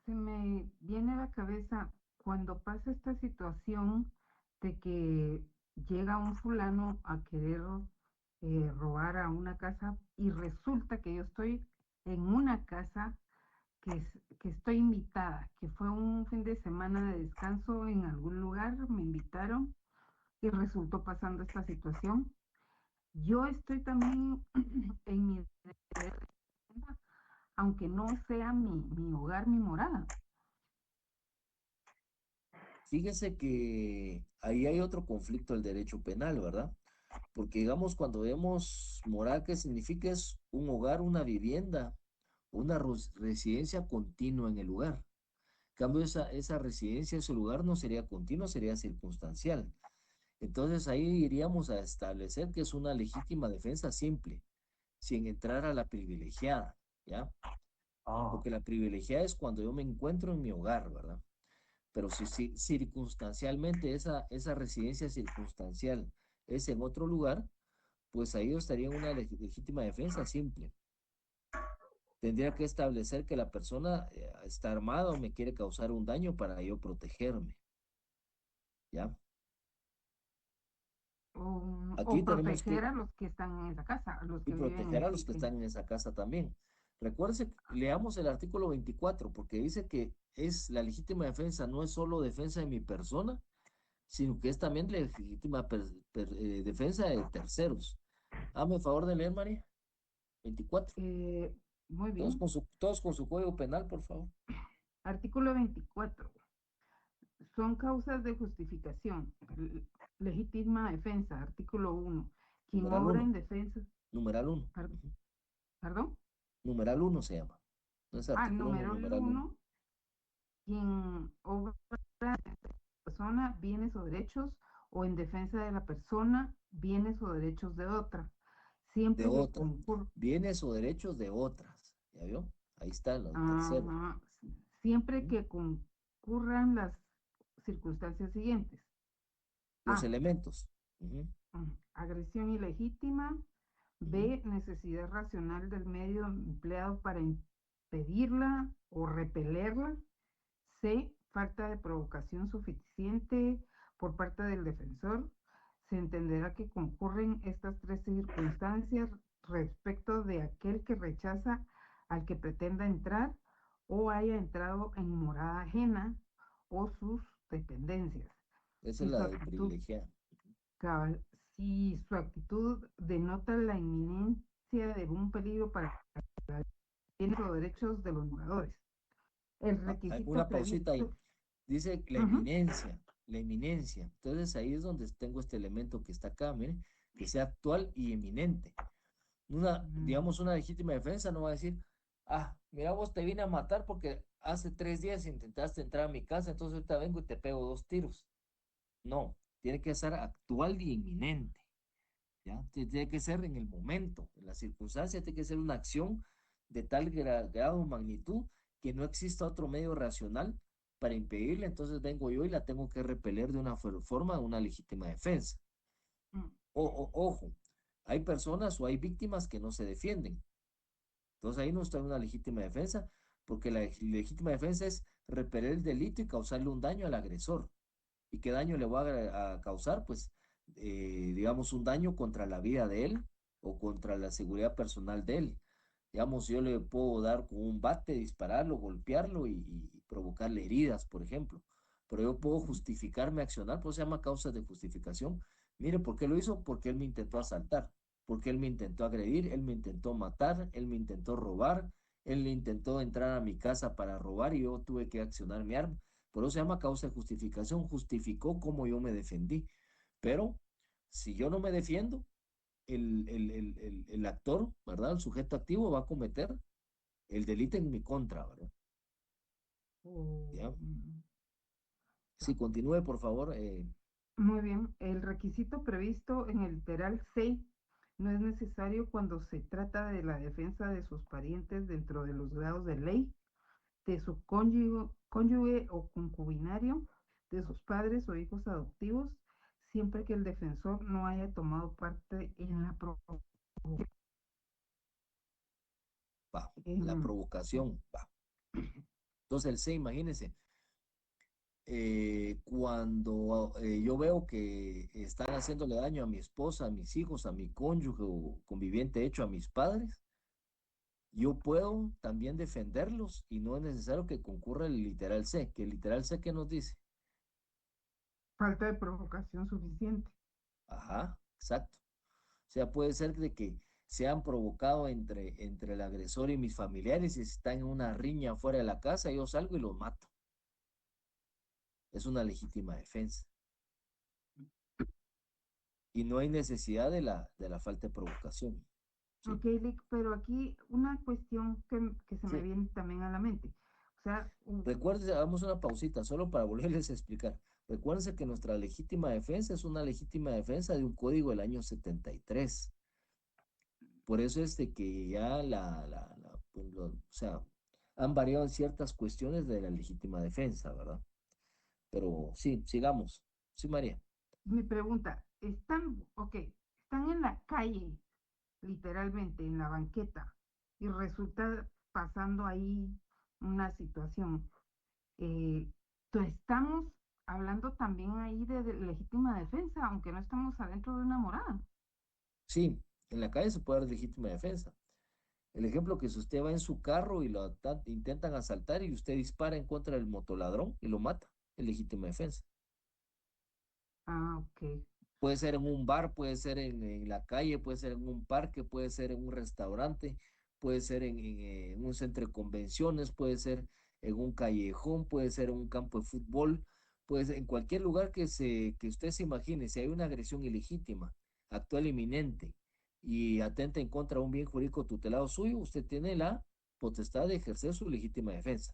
Se me viene a la cabeza cuando pasa esta situación de que llega un fulano a querer robar a una casa y resulta que yo estoy en una casa que estoy invitada, que fue un fin de semana de descanso en algún lugar, me invitaron y resultó pasando esta situación. Yo estoy también en mi derecho, aunque no sea mi hogar, mi morada. Fíjese que ahí hay otro conflicto del derecho penal, ¿verdad? Porque digamos, cuando vemos moral, ¿qué significa? Es un hogar, una vivienda, una residencia continua en el lugar. En cambio, esa residencia, ese lugar no sería continuo, sería circunstancial. Entonces ahí iríamos a establecer que es una legítima defensa simple, sin entrar a la privilegiada, ¿ya? Ah, Porque la privilegiada es cuando yo me encuentro en mi hogar, ¿verdad? Pero si circunstancialmente esa residencia circunstancial es en otro lugar, pues ahí yo estaría en una legítima defensa simple. Tendría que establecer que la persona está armada o me quiere causar un daño para yo protegerme, ¿ya? O Aquí tenemos proteger que a los que están en esa casa, a los y que viven proteger a los que están en esa casa también. Recuerde, leamos el artículo 24, porque dice que es la legítima defensa, no es solo defensa de mi persona, sino que es también la legítima defensa de terceros. Hazme el favor de leer, María. 24. eh, muy bien. Todos con su código penal, por favor. Artículo 24. Son causas de justificación. Legítima defensa. Artículo 1. Quien Numeral obra uno. en defensa. Numeral uno. par- Ujú. Perdón. Numeral uno se llama. No es artículo uno, Número numeral uno. 1. Quien obra persona, bienes o derechos, o en defensa de la persona, bienes o derechos de otra, De siempre que otra. concurra, Bienes o derechos de otras. ¿Ya vio? Ahí está el tercero. siempre Ujú. que concurran las circunstancias siguientes. Los A, elementos. Ujú. agresión ilegítima. Ujú. B, necesidad racional del medio empleado para impedirla o repelerla. C, falta de provocación suficiente por parte del defensor, se entenderá que concurren estas tres circunstancias respecto de aquel que rechaza al que pretenda entrar o haya entrado en morada ajena o sus dependencias. Esa Si es su la del actitud, privilegiado. cabal, si su actitud denota la inminencia de un peligro para los derechos de los moradores. El requisito Una pausita ahí. previsto. Dice la Ujú. eminencia, la eminencia. Entonces ahí es donde tengo este elemento que está acá, miren, que sea actual y eminente. Digamos, una legítima defensa no va a decir, mira, vos te vine a matar porque hace 3 días intentaste entrar a mi casa, entonces ahorita vengo y te pego 2 tiros. No, tiene que ser actual y inminente, ¿ya? Tiene que ser en el momento, en la circunstancia, tiene que ser una acción de tal grado o magnitud que no exista otro medio racional para impedirla, entonces vengo yo y la tengo que repeler de una forma de una legítima defensa. Mm. Ojo, hay personas o hay víctimas que no se defienden. Entonces ahí no está en una legítima defensa, porque la legítima defensa es repeler el delito y causarle un daño al agresor. ¿Y qué daño le voy a causar? Pues, digamos, un daño contra la vida de él o contra la seguridad personal de él. Digamos, yo le puedo dar con un bate, dispararlo, golpearlo y provocarle heridas, por ejemplo. Pero yo puedo justificarme accionar, pues se llama causas de justificación. Mire, ¿por qué lo hizo? Porque él me intentó asaltar, porque él me intentó agredir, él me intentó matar, él me intentó robar, él intentó entrar a mi casa para robar y yo tuve que accionar mi arma. Por eso se llama causa de justificación, justificó cómo yo me defendí. Pero si yo no me defiendo, el actor, ¿verdad? El sujeto activo va a cometer el delito en mi contra, ¿verdad? ¿Ya? Sí, continúe, por favor. Muy bien, el requisito previsto en el literal 6 no es necesario cuando se trata de la defensa de sus parientes dentro de los grados de ley, de su cónyuge o concubinario, de sus padres o hijos adoptivos, siempre que el defensor no haya tomado parte en la La provocación, va. Entonces el C, imagínense, cuando yo veo que están haciéndole daño a mi esposa, a mis hijos, a mi cónyuge o conviviente hecho a mis padres, yo puedo también defenderlos y no es necesario que concurra el literal C, que el literal C, ¿qué nos dice? falta de provocación suficiente. Ajá, exacto. O sea, puede ser de que se han provocado entre el agresor y mis familiares y están en una riña fuera de la casa, yo salgo y los mato. Es una legítima defensa. Y no hay necesidad de la falta de provocación. ¿Sí? Ok, Lick, pero aquí una cuestión que se me Sí. viene también a la mente. O sea, Recuérdense, hagamos una pausita solo para volverles a explicar. Recuérdense que nuestra legítima defensa es una legítima defensa de un código del año 73. Por eso es de que ya pues, o sea, han variado en ciertas cuestiones de la legítima defensa, ¿verdad? Pero sí, sigamos. Sí, María. mi pregunta, están en la calle, literalmente, en la banqueta, y resulta pasando ahí una situación. Estamos hablando también ahí de legítima defensa, aunque no estamos adentro de una morada. Sí, en la calle se puede dar legítima defensa. El ejemplo que si usted va en su carro y lo intentan asaltar y usted dispara en contra del motoladrón y lo mata, es legítima defensa. Ah, ok. Puede ser en un bar, puede ser en la calle, puede ser en un parque, puede ser en un restaurante, puede ser en un centro de convenciones, puede ser en un callejón, puede ser en un campo de fútbol, puede ser en cualquier lugar que usted se imagine. Si hay una agresión ilegítima, actual inminente y atenta en contra de un bien jurídico tutelado suyo, usted tiene la potestad de ejercer su legítima defensa.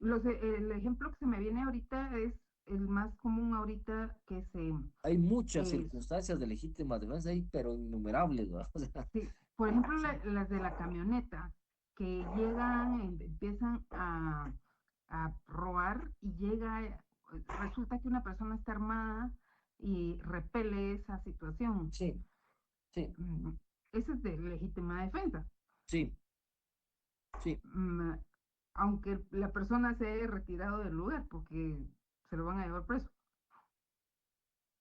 El ejemplo que se me viene ahorita es el más común ahorita Hay muchas eh, circunstancias de legítima defensa ahí, pero innumerables, ¿verdad? O sea, sí, por ejemplo, las de la camioneta, que llegan, empiezan a robar y resulta que una persona está armada y repele esa situación. sí, sí, Mm, Ese es de legítima defensa. sí, sí. Mm, Aunque la persona se haya retirado del lugar porque se lo van a llevar preso.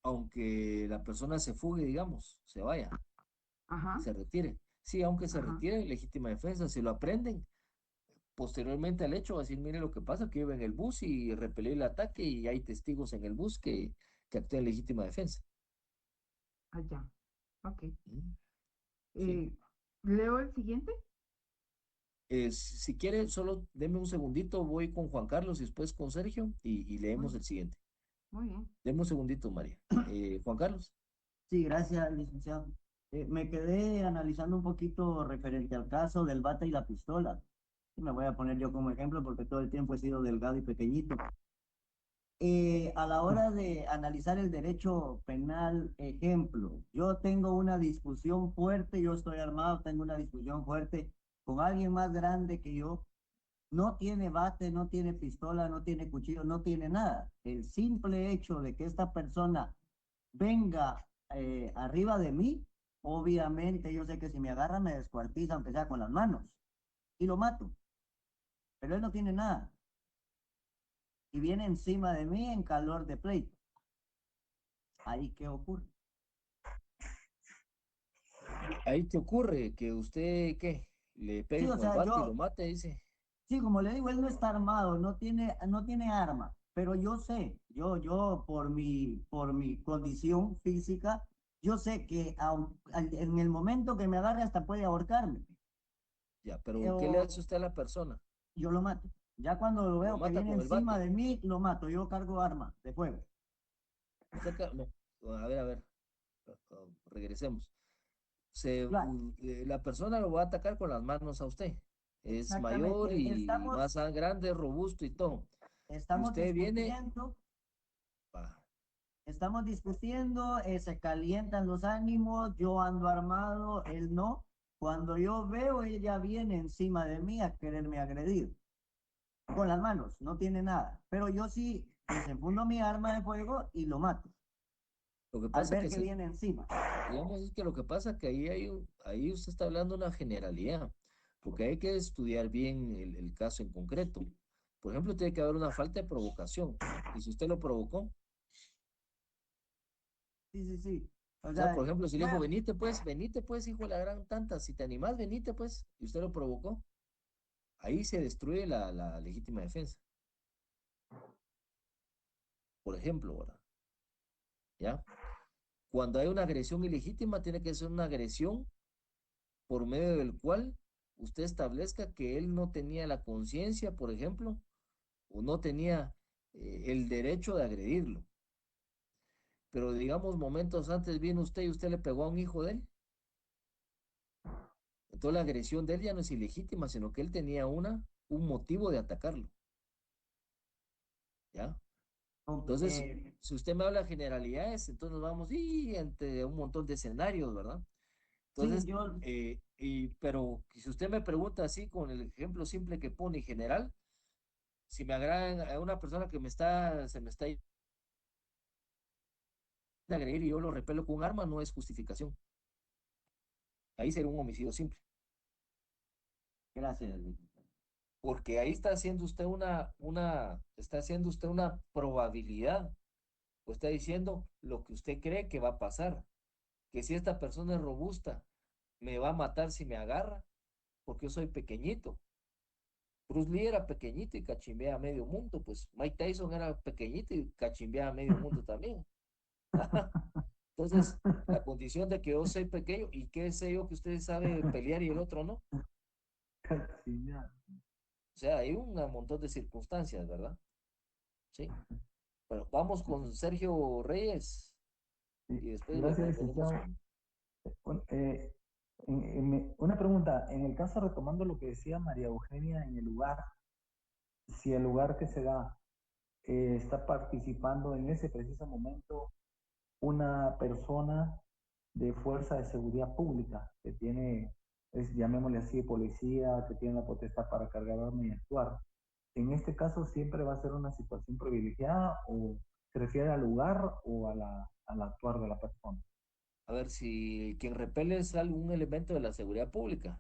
aunque la persona se fugue, digamos, se vaya, Ajá, se retire. Sí, aunque se ajá, retire, legítima defensa, si lo aprenden, posteriormente al hecho, va a decir, mire lo que pasa, que iba en el bus y repelió el ataque y hay testigos en el bus que actúan en legítima defensa. allá. Ok. ¿Mm? Sí. Eh, ¿Leo el siguiente? Si quiere, solo deme un segundito, voy con Juan Carlos y después con Sergio y leemos Muy, el siguiente. muy bien. Deme un segundito, María. Juan Carlos. Sí, gracias, licenciado. Me quedé analizando un poquito referente al caso del bate y la pistola. Y me voy a poner yo como ejemplo porque todo el tiempo he sido delgado y pequeñito. A la hora de analizar el derecho penal, ejemplo, yo tengo una discusión fuerte, yo estoy armado, tengo una discusión fuerte con alguien más grande que yo, no tiene bate, no tiene pistola, no tiene cuchillo, no tiene nada. El simple hecho de que esta persona venga arriba de mí, obviamente yo sé que si me agarra me descuartiza, aunque sea con las manos, y lo mato, pero él no tiene nada. Y viene encima de mí en calor de pleito. ¿Ahí qué ocurre? Ahí te ocurre que usted, ¿qué? Le Sí, pegue o con el sea, bate y lo mate, dice. sí, como le digo, él no está armado, no tiene arma, pero yo sé, yo por mi condición física, yo sé que en el momento que me agarre hasta puede ahorcarme. Ya, pero ¿qué le O hace usted a la persona? yo lo mato. Ya cuando lo Lo veo que mata viene con el encima bate. de mí, lo mato. Yo cargo arma de fuego. No, a ver, regresemos. Claro, La persona lo va a atacar con las manos a usted. Es mayor exactamente. y más grande, robusto y todo. Y Estamos usted viene, discutiendo, ah, estamos discutiendo, se calientan los ánimos, yo ando armado, él no. Cuando yo veo, ella viene encima de mí a quererme agredir. Con las manos, no tiene nada. Pero yo sí desenfundo mi arma de fuego y lo mato. lo que Al pasa ver que que se, viene encima. digamos, es que lo que pasa que ahí usted está hablando una generalidad, porque hay que estudiar bien el caso en concreto. Por ejemplo, tiene que haber una falta de provocación. Y si usted lo provocó, Sí, sí, sí. O o sea, sea, por ejemplo, si le dijo, bueno, venite pues, hijo de la gran tanta, si te animás, venite pues, y usted lo provocó, ahí se destruye la legítima defensa. Por ejemplo, ¿verdad? ¿Ya? Cuando hay una agresión ilegítima, tiene que ser una agresión por medio del cual usted establezca que él no tenía la conciencia, por ejemplo, o no tenía el derecho de agredirlo. Pero digamos, momentos antes vino usted y usted le pegó a un hijo de él. Entonces la agresión de él ya no es ilegítima, sino que él tenía un motivo de atacarlo. ¿Ya? Entonces, eh, si usted me habla de generalidades, entonces nos vamos y entre un montón de escenarios, ¿verdad? sí, Entonces, pero si usted me pregunta así con el ejemplo simple que pone en general, si me agradan a una persona que se me está yendo a agredir y yo lo repelo con un arma, no es justificación. Ahí sería un homicidio simple. gracias, Luis. Porque ahí está haciendo usted está haciendo usted una probabilidad. O está diciendo lo que usted cree que va a pasar. Que si esta persona es robusta, me va a matar si me agarra, porque yo soy pequeñito. Bruce Lee era pequeñito y cachimbea a medio mundo, pues Mike Tyson era pequeñito y cachimbea a medio mundo también. Entonces, la condición de que yo soy pequeño y que sé yo que usted sabe pelear y el otro no. Cachina. O sea, hay un montón de circunstancias, ¿verdad? Sí. Bueno, vamos con Sergio Reyes Sí, y después gracias, venimos licenciado. con... Un- eh, una pregunta, en el caso retomando lo que decía María Eugenia en el lugar, si el lugar que se da está participando en ese preciso momento una persona de fuerza de seguridad pública que tiene, llamémosle así, policía, que tiene la potestad para cargar arma y actuar. En este caso siempre va a ser una situación privilegiada o se refiere al lugar o al actuar de la persona. A ver, si quien repele es algún elemento de la seguridad pública.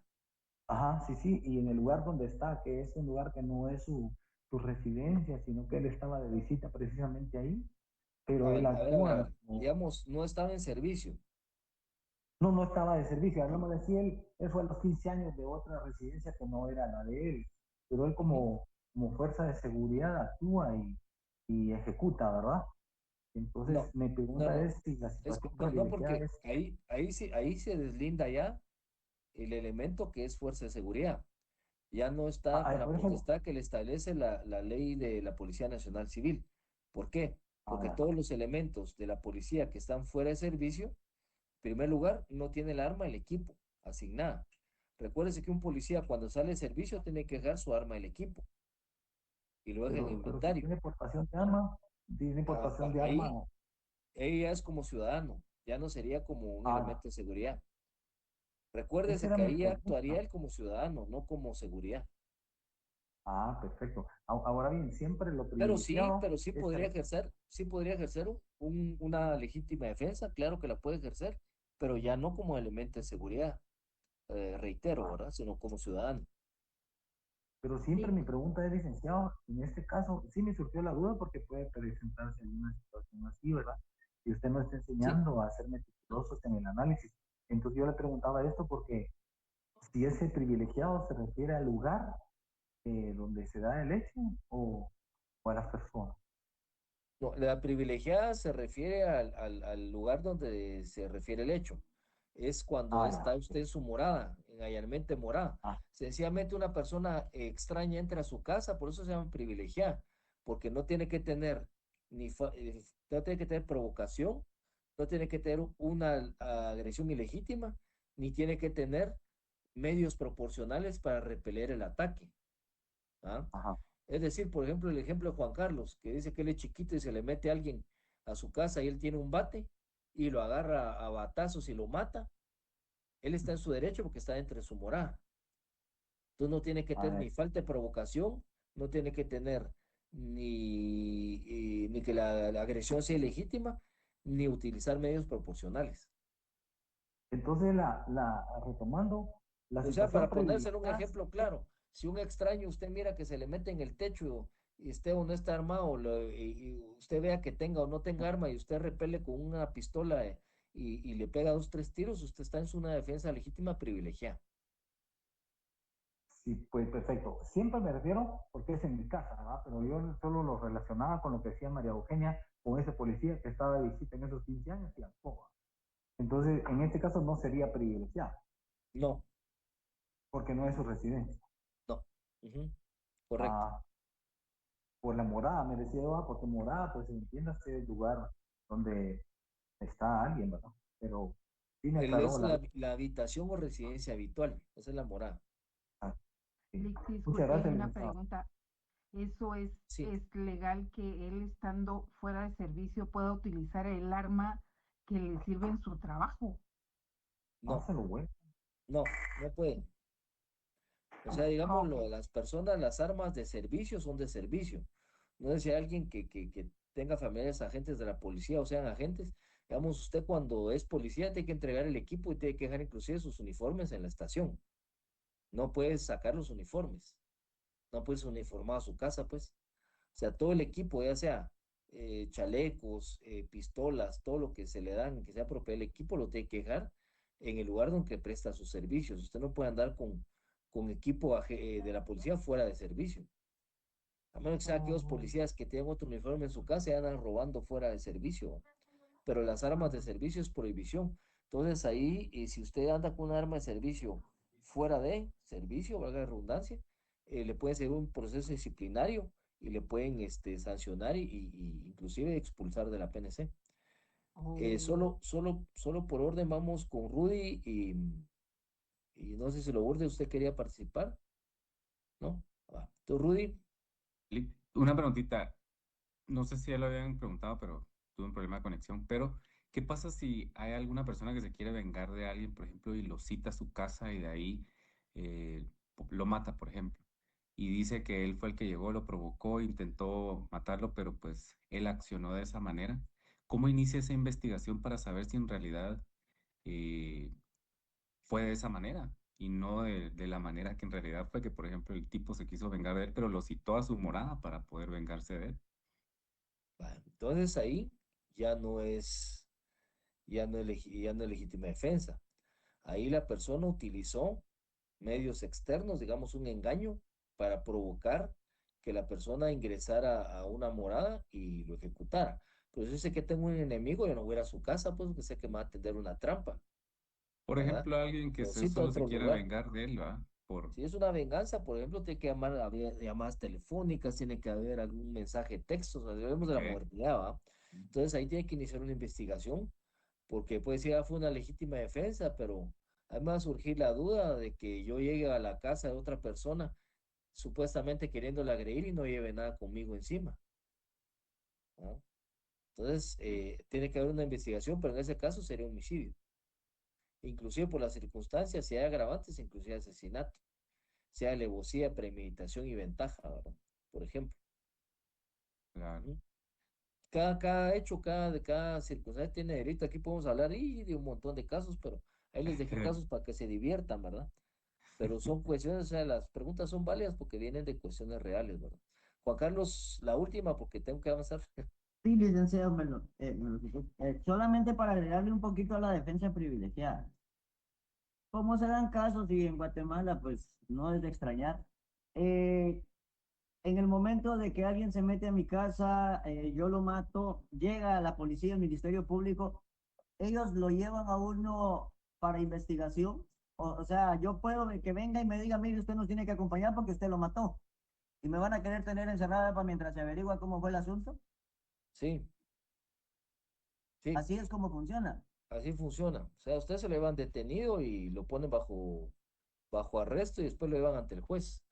Ajá, sí, sí, y en el lugar donde está, que es un lugar que no es su residencia, sino que él estaba de visita precisamente ahí, pero él A actúa ver, como, digamos, no estaba en servicio. no, no estaba de servicio, no me decía él fue a los 15 años de otra residencia que no era la de él, pero él Ujú. como fuerza de seguridad actúa y ejecuta, ¿verdad? No, Entonces, mi no, pregunta no. es si la situación No, no, privilegiada porque es, ahí se deslinda ya el elemento que es fuerza de seguridad. Ya no está con la por eso, potestad que le establece la ley de la Policía Nacional Civil. ¿Por qué? Porque ya, todos los elementos de la policía que están fuera de servicio, en primer lugar, no tiene el arma, el equipo asignada. Recuérdese que un policía cuando sale de servicio tiene que dejar su arma, el equipo, y lo deja en pero si inventario. tiene portación de Ahí arma, ella es como ciudadano, ya no sería como un ah, elemento de seguridad. esa Recuérdese era que mi ahí actuaría pregunta. él como ciudadano, no como seguridad. Perfecto. Ahora bien, siempre lo privilegiado Pero es el, sí podría ejercer una legítima defensa, claro que la puede ejercer, pero ya no como elemento de seguridad, reitero, ah, ¿verdad? Sino como ciudadano. pero siempre Sí, mi pregunta es, licenciado, en este caso sí me surgió la duda porque puede presentarse en una situación así, ¿verdad? Y usted nos está Sí, enseñando a ser meticulosos en el análisis. Entonces yo le preguntaba esto porque si ese privilegiado se refiere al lugar donde se da el hecho o a las personas. no, la privilegiada se refiere al lugar donde se refiere el hecho. Es cuando está Ya. usted en su morada, en allanamiento de morada. Ah, Sencillamente una persona extraña entra a su casa, por eso se llama privilegiada, porque no tiene que tener no tiene que tener provocación, no tiene que tener una agresión ilegítima, ni tiene que tener medios proporcionales para repeler el ataque. ¿Ah? ajá. Es decir, por ejemplo, el ejemplo de Juan Carlos, que dice que él es chiquito y se le mete a alguien a su casa y él tiene un bate y lo agarra a batazos y lo mata, él está en su derecho porque está dentro de su morada. Entonces no tiene que A tener ver, ni falta de provocación, no tiene que tener ni que la agresión sea ilegítima, ni utilizar medios proporcionales. entonces retomando, la O sea, situación para ponérselo un privilegiada ejemplo claro, si un extraño usted mira que se le mete en el techo y esté o no está armado, y usted vea que tenga o no tenga arma y usted repele con una pistola y le pega dos, tres tiros, usted está en una defensa legítima privilegiada. sí, pues perfecto. Siempre me refiero, porque es en mi casa, ¿verdad? Pero yo solo lo relacionaba con lo que decía María Eugenia, con ese policía que estaba de visita en esos 15 años y actuó. Entonces, en este caso no sería privilegiado, No, porque no es su residencia. no. Ujú, correcto. Ah, por la morada, me decía, porque morada, pues entiéndase el lugar donde está alguien, ¿verdad? Pero sí me Él aclaró es la habitación o residencia habitual, esa es la morada. ah, sí. Muchas disculpe, y gracias, una licenciado. pregunta. ¿Eso Sí, es legal que él estando fuera de servicio pueda utilizar el arma que le sirve en su trabajo? No, no, se lo vuelvo. no puede. O sea, Ok, digámoslo, las personas, las armas de servicio son de servicio. No es si alguien que tenga familiares agentes de la policía o sean agentes, digamos, usted cuando es policía tiene que entregar el equipo y tiene que dejar inclusive sus uniformes en la estación. No puede sacar los uniformes, no puede uniformar a su casa, pues. O sea, todo el equipo, ya sea chalecos, pistolas, todo lo que se le dan, que sea propio del equipo, lo tiene que dejar en el lugar donde presta sus servicios. Usted no puede andar con equipo de la policía fuera de servicio. A menos que sean aquellos policías que tienen otro uniforme en su casa y andan robando fuera de servicio. Pero las armas de servicio es prohibición. Entonces ahí, si usted anda con un arma de servicio fuera de servicio, valga la redundancia, le puede ser un proceso disciplinario y le pueden sancionar y inclusive expulsar de la PNC. oh, Solo por orden vamos con Rudy y no sé si lo burde, usted quería participar, ¿no? Entonces, Rudy, Una preguntita, no sé si ya lo habían preguntado, pero tuve un problema de conexión, pero ¿qué pasa si hay alguna persona que se quiere vengar de alguien, por ejemplo, y lo cita a su casa y de ahí lo mata, por ejemplo? Y dice que él fue el que llegó, lo provocó, intentó matarlo, pero pues él accionó de esa manera. ¿Cómo inicia esa investigación para saber si en realidad eh, fue de esa manera y no de la manera que en realidad fue que, por ejemplo, el tipo se quiso vengar de él, pero lo citó a su morada para poder vengarse de él? entonces ahí ya no es, ya no es legítima defensa. Ahí la persona utilizó medios externos, digamos un engaño, para provocar que la persona ingresara a una morada y lo ejecutara. Pues yo sé que tengo un enemigo, yo no voy a ir a su casa, pues que sé que me va a tender una trampa, Por ¿verdad? ejemplo, alguien que Lo cito a solo se otro quiera lugar. vengar de él, ¿va? Por, Si es una venganza, por ejemplo, tiene que llamar, haber llamadas telefónicas, tiene que haber algún mensaje de texto, o sea, debemos de la ok, modernidad, ¿va? Entonces ahí tiene que iniciar una investigación, porque puede ser ya fue una legítima defensa, pero ahí me va a surgir la duda de que yo llegue a la casa de otra persona, supuestamente queriéndole agredir y no lleve nada conmigo encima, ¿no? Entonces, tiene que haber una investigación, pero en ese caso sería homicidio, inclusive por las circunstancias, si hay agravantes, inclusive asesinato, sea alevosía, premeditación y ventaja, ¿verdad? Por ejemplo. claro. ¿Mm? Cada hecho, cada circunstancia tiene delito. Aquí podemos hablar de un montón de casos, pero ahí les dejé casos para que se diviertan, ¿verdad? Pero son cuestiones, o sea, las preguntas son válidas porque vienen de cuestiones reales, ¿verdad? Juan Carlos, la última porque tengo que avanzar. Sí, licenciado, me lo quitó. Solamente para agregarle un poquito a la defensa privilegiada. Como se dan casos y en Guatemala, pues no es de extrañar. eh, en el momento de que alguien se mete a mi casa, yo lo mato, llega la policía, el Ministerio Público, ellos lo llevan a uno para investigación. O sea, yo puedo que venga y me diga, mire, usted nos tiene que acompañar porque usted lo mató. Y me van a querer tener encerrada para mientras se averigua cómo fue el asunto. Sí, sí, Así es como funciona. así funciona. O sea, a usted se lo llevan detenido y lo ponen bajo arresto y después lo llevan ante el juez.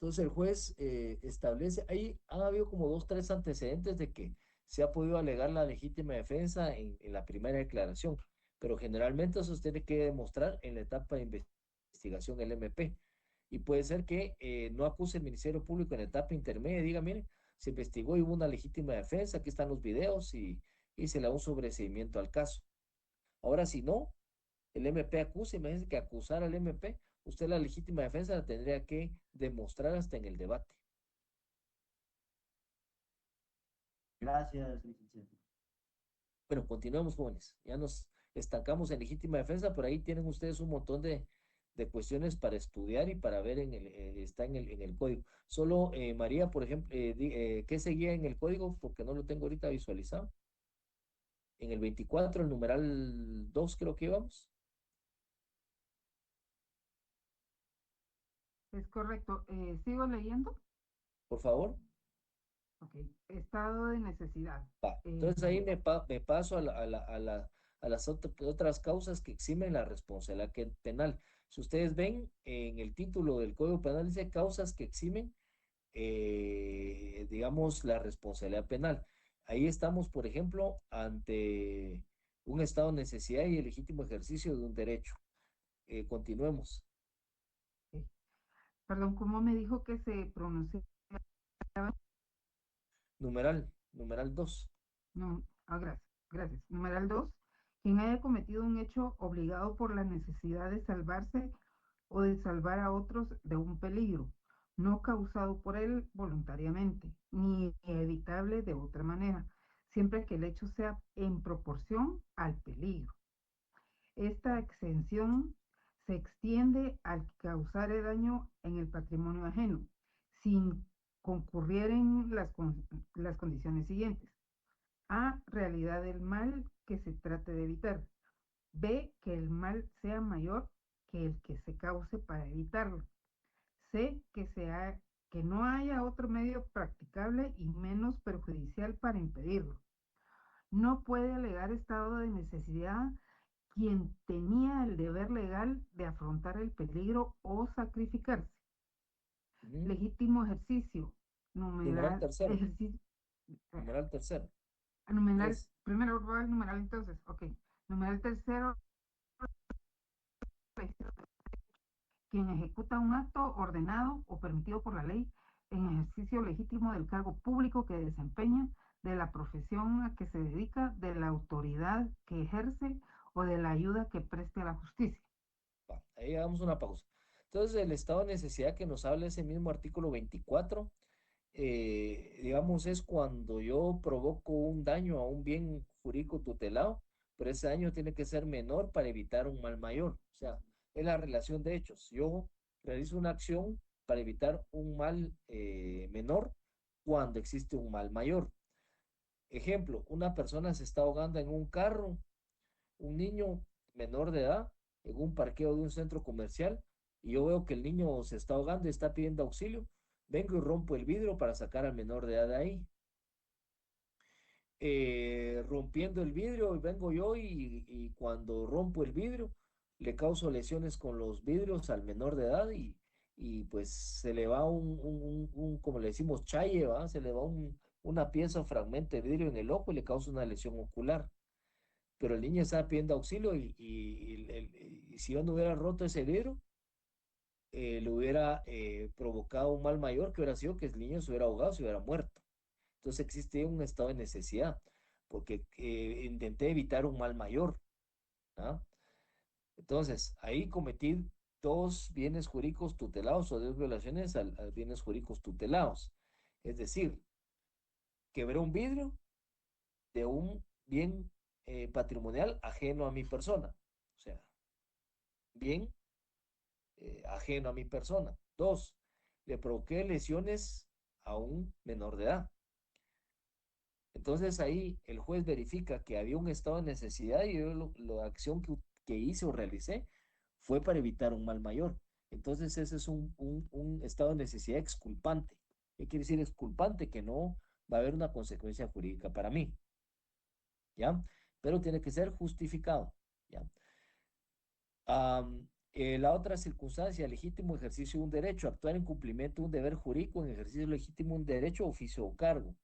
Entonces el juez establece, ahí han habido como dos, tres antecedentes de que se ha podido alegar la legítima defensa en la primera declaración, pero generalmente eso se tiene que demostrar en la etapa de investigación, el MP. Y puede ser que no acuse el Ministerio Público en la etapa intermedia y diga, mire, se investigó y hubo una legítima defensa, aquí están los videos y se le da un sobreseimiento al caso. Ahora, si no, el MP acusa, imagínense que acusar al MP, usted la legítima defensa la tendría que demostrar hasta en el debate. Gracias, licenciado. Bueno, continuemos, jóvenes. Ya nos estancamos en legítima defensa, pero ahí tienen ustedes un montón de cuestiones para estudiar y para ver está en el código. Solo, María, por ejemplo, ¿qué seguía en el código? Porque no lo tengo ahorita visualizado. En el 24, el numeral 2 creo que íbamos, Es correcto. ¿Sigo leyendo? por favor. Ok. Estado de necesidad. Va. Eh, Entonces ahí me paso a las otras causas que eximen la responsabilidad penal. Si ustedes ven en el título del Código Penal dice causas que eximen, digamos, la responsabilidad penal. Ahí estamos, por ejemplo, ante un estado de necesidad y el legítimo ejercicio de un derecho. Continuemos. ok. Perdón, ¿cómo me dijo que se pronunciaba? Numeral 2. No, gracias, gracias. Numeral 2. Quien haya cometido un hecho obligado por la necesidad de salvarse o de salvar a otros de un peligro, no causado por él voluntariamente, ni evitable de otra manera, siempre que el hecho sea en proporción al peligro. Esta exención se extiende al causar el daño en el patrimonio ajeno, sin concurrieren las condiciones siguientes. A, realidad del mal que se trate de evitar. B, que el mal sea mayor que el que se cause para evitarlo. C, que no haya otro medio practicable y menos perjudicial para impedirlo. No puede alegar estado de necesidad quien tenía el deber legal de afrontar el peligro o sacrificarse. Ujú. Legítimo ejercicio. Numeral Numeral, tercero. ejercicio, Numeral tercero. numeral, 3. primero va el numeral entonces, ok. Numeral tercero, quien ejecuta un acto ordenado o permitido por la ley en ejercicio legítimo del cargo público que desempeña, de la profesión a que se dedica, de la autoridad que ejerce o de la ayuda que preste a la justicia. Va, ahí hagamos una pausa. Entonces, el estado de necesidad que nos habla ese mismo artículo 24 digamos, es cuando yo provoco un daño a un bien jurídico tutelado, pero ese daño tiene que ser menor para evitar un mal mayor. O sea, es la relación de hechos. Yo realizo una acción para evitar un mal menor cuando existe un mal mayor. Ejemplo, una persona se está ahogando en un carro, un niño menor de edad, en un parqueo de un centro comercial, y yo veo que el niño se está ahogando y está pidiendo auxilio, vengo y rompo el vidrio para sacar al menor de edad de ahí. Rompiendo el vidrio, vengo yo y cuando rompo el vidrio, le causo lesiones con los vidrios al menor de edad y pues se le va como le decimos, chaye, ¿va? Se le va una pieza o fragmento de vidrio en el ojo y le causa una lesión ocular. Pero el niño estaba pidiendo auxilio y si yo no hubiera roto ese vidrio, le hubiera provocado un mal mayor que hubiera sido que el niño se hubiera ahogado, se hubiera muerto. Entonces existe un estado de necesidad, porque intenté evitar un mal mayor. ¿Ah? Entonces, ahí cometí dos bienes jurídicos tutelados o dos violaciones a bienes jurídicos tutelados. Es decir, quebré un vidrio de un bien patrimonial ajeno a mi persona. O sea, bien ajeno a mi persona. Dos, le provoqué lesiones a un menor de edad. Entonces ahí el juez verifica que había un estado de necesidad y yo la acción que hice o realicé fue para evitar un mal mayor. Entonces ese es un estado de necesidad exculpante. ¿Qué quiere decir exculpante? Que no va a haber una consecuencia jurídica para mí. ¿Ya? Pero tiene que ser justificado. ¿Ya? La otra circunstancia, legítimo ejercicio de un derecho, actuar en cumplimiento de un deber jurídico en ejercicio legítimo de un derecho, oficio o cargo.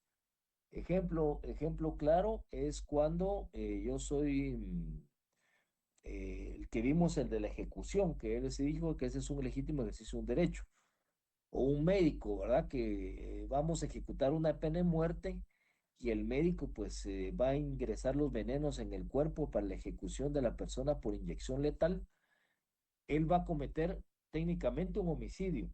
Ejemplo claro es cuando yo soy el que vimos, el de la ejecución, que él se dijo que ese es un legítimo ejercicio de un derecho. O un médico, ¿verdad? Que vamos a ejecutar una pena de muerte y el médico pues va a ingresar los venenos en el cuerpo para la ejecución de la persona por inyección letal. Él va a cometer técnicamente un homicidio,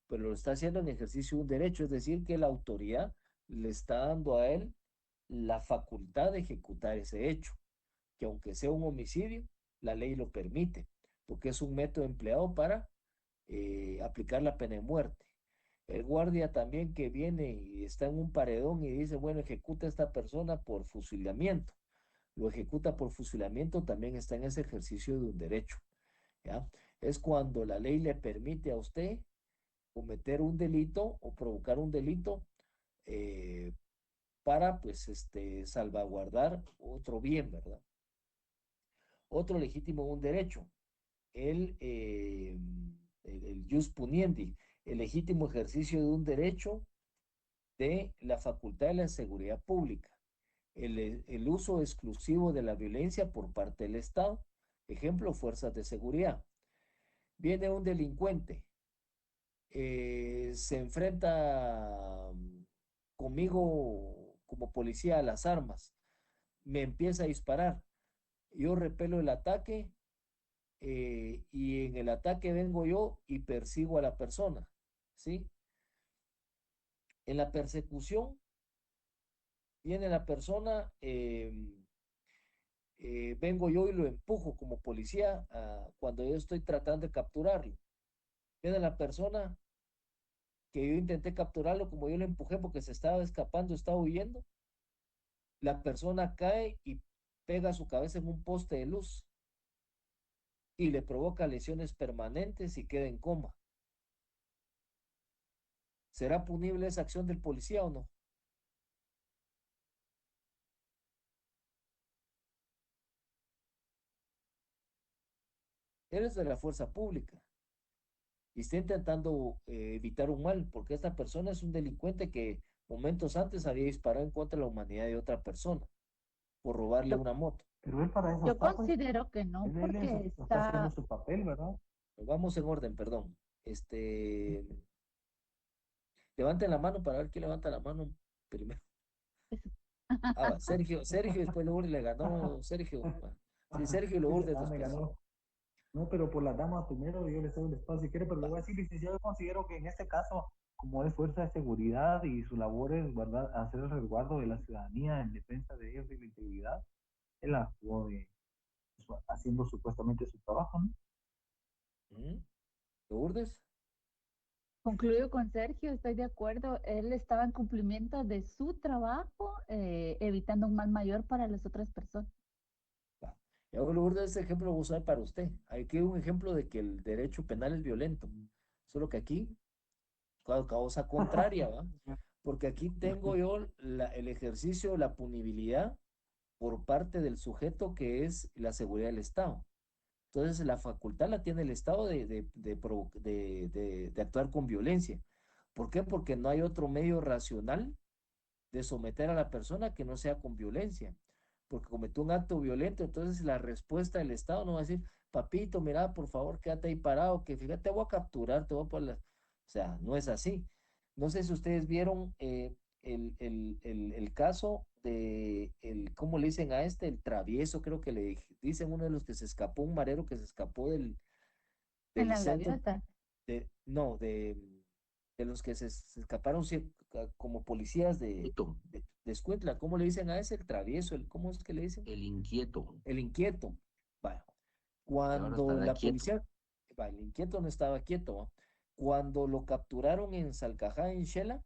pero lo está haciendo en ejercicio de un derecho, es decir, que la autoridad le está dando a él la facultad de ejecutar ese hecho, que aunque sea un homicidio, la ley lo permite, porque es un método empleado para aplicar la pena de muerte. El guardia también que viene y está en un paredón y dice, bueno, ejecuta a esta persona por fusilamiento. Lo ejecuta por fusilamiento, también está en ese ejercicio de un derecho. ¿Ya? Es cuando la ley le permite a usted cometer un delito o provocar un delito eh, para, pues, salvaguardar otro bien, ¿verdad? Otro legítimo un derecho, el, eh, el jus puniendi, el legítimo ejercicio de un derecho de la facultad de la seguridad pública, el uso exclusivo de la violencia por parte del Estado, ejemplo, fuerzas de seguridad. Viene un delincuente, se enfrenta conmigo como policía a las armas, me empieza a disparar, yo repelo el ataque y en el ataque vengo yo y persigo a la persona, ¿sí? En la persecución viene la persona, vengo yo y lo empujo como policía cuando yo estoy tratando de capturarlo. Viene la persona que yo intenté capturarlo, como yo lo empujé porque se estaba escapando, estaba huyendo, la persona cae y pega su cabeza en un poste de luz y le provoca lesiones permanentes y queda en coma. ¿Será punible esa acción del policía o no? Eres de la fuerza pública y está intentando evitar un mal, porque esta persona es un delincuente que momentos antes había disparado en contra de la humanidad de otra persona por robarle Yo, una moto. pero él para eso Yo está, pues. considero que no, Él porque está haciendo está, su papel, ¿verdad? Vamos en orden, perdón. Levanten la mano para ver quién levanta la mano primero. Va, Sergio, después Lourdes le ganó Sergio. Sí, Sergio y Lourdes Me después. ganó. No, pero por la dama primero yo le cedo el espacio si quiere, pero le voy a decir, licenciado, yo considero que en este caso como es fuerza de seguridad y su labor es, ¿verdad?, hacer el resguardo de la ciudadanía en defensa de ellos y la integridad, él actuó haciendo supuestamente su trabajo, ¿no? ¿Mm? ¿Lourdes? Concluyo con Sergio, estoy de acuerdo. Él estaba en cumplimiento de su trabajo, evitando un mal mayor para las otras personas. Va. Y ahora, Lourdes, ese ejemplo lo voy a usar para usted. Aquí hay un ejemplo de que el derecho penal es violento. Solo que aquí, causa contraria, ¿va? Porque aquí tengo yo el ejercicio de la punibilidad por parte del sujeto que es la seguridad del Estado. Entonces, la facultad la tiene el Estado de actuar con violencia. ¿Por qué? Porque no hay otro medio racional de someter a la persona que no sea con violencia. Porque cometió un acto violento, entonces la respuesta del Estado no va a decir, papito, mira, por favor, quédate ahí parado, que fíjate, te voy a capturar, te voy a poner... O sea, no es así. No sé si ustedes vieron el caso de, ¿cómo le dicen a este? El travieso, creo que le dicen uno de los que se escapó, un marero que se escapó En del la centro, gaviota. no, de los que se escaparon como policías Inquieto, de Escuintla. ¿Cómo le dicen a ese? El travieso, ¿cómo es que le dicen? el inquieto, El inquieto. Vaya. que ahora Cuando estará la quieto. policía, vaya, el inquieto no estaba quieto, ¿va? Cuando lo capturaron en Salcajá, en Shela,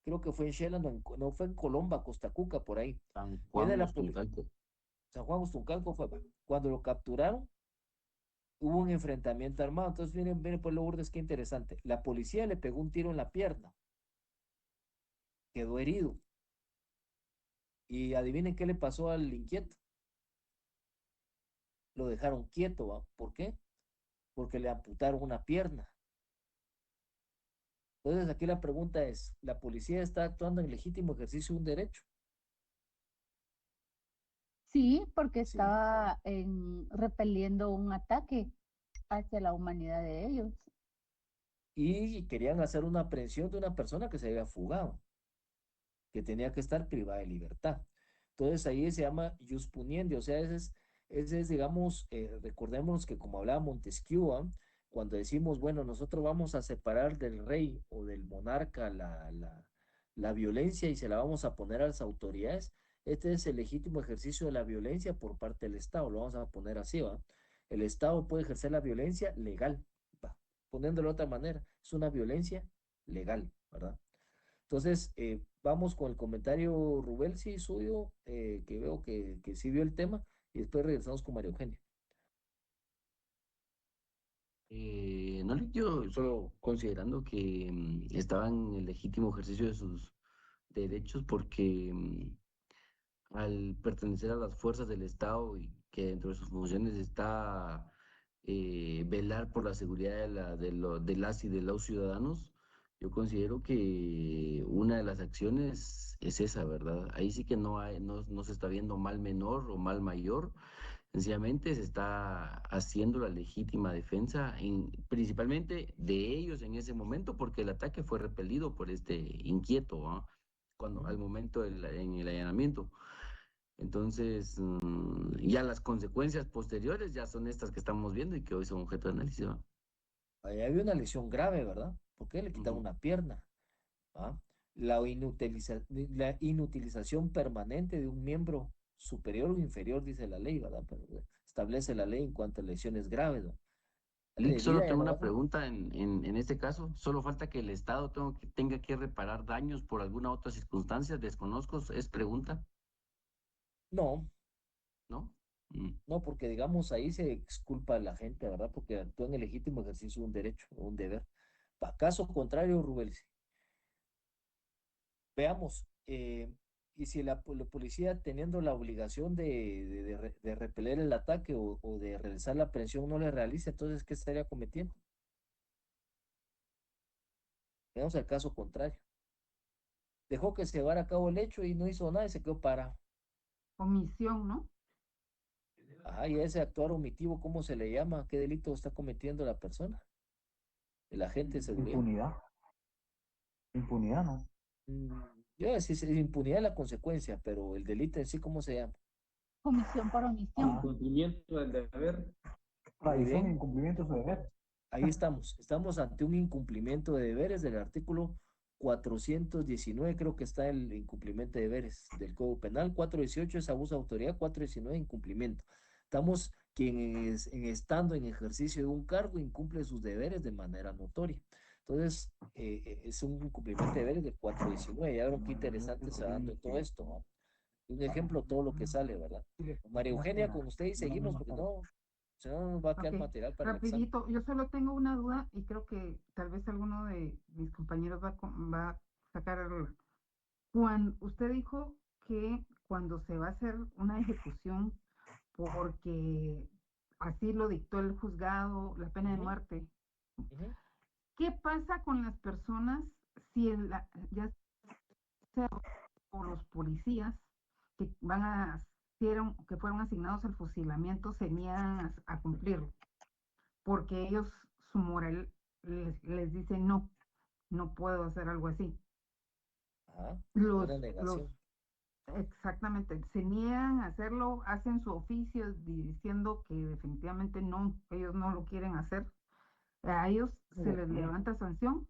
creo que fue en Shela, no, no fue en Colomba, Costa Cuca, por ahí. San Viene Juan la policía, Ostuncalco. San Juan Ostuncalco fue, va. Cuando lo capturaron, hubo un enfrentamiento armado. Entonces, miren, pues, Lourdes, qué interesante. La policía le pegó un tiro en la pierna, quedó herido. Y adivinen qué le pasó al inquieto. Lo dejaron quieto, ¿va? ¿Por qué? Porque le amputaron una pierna. Entonces, aquí la pregunta es, ¿la policía está actuando en legítimo ejercicio de un derecho? Sí, porque Sí. estaba repeliendo un ataque hacia la humanidad de ellos. Y querían hacer una aprehensión de una persona que se había fugado, que tenía que estar privada de libertad. Entonces ahí se llama jus puniendi, o sea, ese es digamos, recordémonos que como hablaba Montesquieu, ¿ah? Cuando decimos, bueno, nosotros vamos a separar del rey o del monarca la violencia y se la vamos a poner a las autoridades, este es el legítimo ejercicio de la violencia por parte del Estado, lo vamos a poner así, ¿va? El Estado puede ejercer la violencia legal, ¿va? Poniéndolo de otra manera, es una violencia legal, ¿verdad? Entonces, vamos con el comentario Rubel, sí, suyo, que veo que sí vio el tema, y después regresamos con María Eugenia. No, yo solo considerando que estaban en el legítimo ejercicio de sus derechos porque al pertenecer a las fuerzas del Estado y que dentro de sus funciones está velar por la seguridad de las y de los ciudadanos, yo considero que una de las acciones es esa, ¿verdad? Ahí sí que no se está viendo mal menor o mal mayor, sencillamente se está haciendo la legítima defensa, principalmente de ellos en ese momento, porque el ataque fue repelido por este inquieto, ¿ah? Al momento en el allanamiento. Entonces, ya las consecuencias posteriores ya son estas que estamos viendo y que hoy son objeto de análisis, ¿no? Ahí había una lesión grave, ¿verdad? Porque le quitaron Ujú. una pierna, ¿ah? La inutilización permanente de un miembro superior o inferior, dice la ley, ¿verdad? Pero establece la ley en cuanto a lesiones graves, ¿no? Lick, solo Herida ya tengo no va una a ser. pregunta en este caso. Solo falta que el Estado tenga que reparar daños por alguna otra circunstancia. Desconozco, es pregunta, No, ¿no? Mm. no, porque digamos ahí se exculpa a la gente, ¿verdad? Porque actúa en el legítimo ejercicio de un derecho o un deber. Pa caso contrario, Rubén, veamos, y si la policía teniendo la obligación de repeler el ataque o de realizar la aprehensión no le realiza, entonces, ¿qué estaría cometiendo? Veamos el caso contrario. Dejó que se llevara a cabo el hecho y no hizo nada y se quedó parado. Omisión, ¿no? Ajá, y ese actuar omitivo, ¿cómo se le llama? ¿Qué delito está cometiendo la persona? El agente de seguridad. Impunidad. Impunidad, ¿no? Mm, Yo decía, es impunidad la consecuencia, pero el delito en sí, ¿cómo se llama? Omisión por omisión. Ah, Incumplimiento del deber. Muy traición e bien. incumplimiento de su deber. ahí estamos ante un incumplimiento de deberes del artículo 419, creo que está el incumplimiento de deberes del Código Penal, 418 es abuso de autoridad, 419 incumplimiento. Estamos estando en ejercicio de un cargo incumple sus deberes de manera notoria. Entonces, es un incumplimiento de deberes del 419. Ya vieron qué interesante se va dando todo esto, ¿no? Un ejemplo, todo lo que sale, ¿verdad? María Eugenia, con usted y seguimos, porque no, si no nos va a quedar Ok, material para el examen. rapidito, yo solo tengo una duda y creo que tal vez alguno de mis compañeros va a sacar cuando usted dijo que cuando se va a hacer una ejecución porque así lo dictó el juzgado, la pena de Ujú, muerte, ujú. ¿qué pasa con las personas si ya sea por los policías que que fueron asignados al fusilamiento se niegan a cumplirlo? Porque ellos, su moral les dice no, no puedo hacer algo así. Ajá, Los, una los, negación. exactamente, se niegan a hacerlo, hacen su oficio diciendo que definitivamente no, ellos no lo quieren hacer. A ellos se les levanta sanción.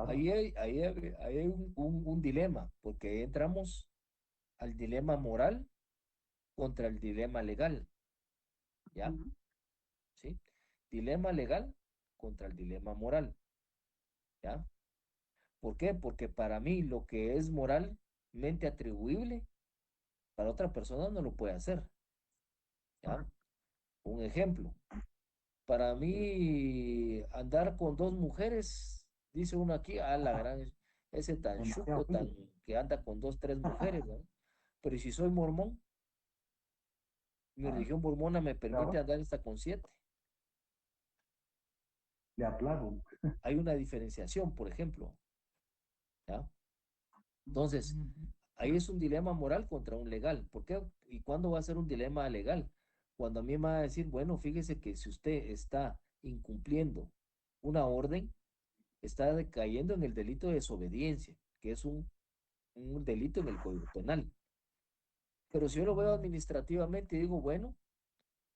Ahí hay un dilema, porque entramos al dilema moral contra el dilema legal, ¿ya? Ujú. ¿Sí? Dilema legal contra el dilema moral, ¿ya? ¿Por qué? Porque para mí lo que es moralmente atribuible, para otra persona no lo puede hacer, ¿ya? Un ejemplo, para mí andar con dos mujeres, dice uno aquí, la gran, ese tan Demasiado chuco, tan que anda con dos, tres mujeres, ¿no? Pero ¿y si soy mormón? Mi religión mormona me permite Claro, andar hasta con 7. le aplaudo. Hay una diferenciación, por ejemplo, ¿ya? Entonces, ahí es un dilema moral contra un legal. ¿Por qué? ¿Y cuándo va a ser un dilema legal? Cuando a mí me va a decir, bueno, fíjese que si usted está incumpliendo una orden, está cayendo en el delito de desobediencia, que es un delito en el Código Penal. Pero si yo lo veo administrativamente y digo, bueno,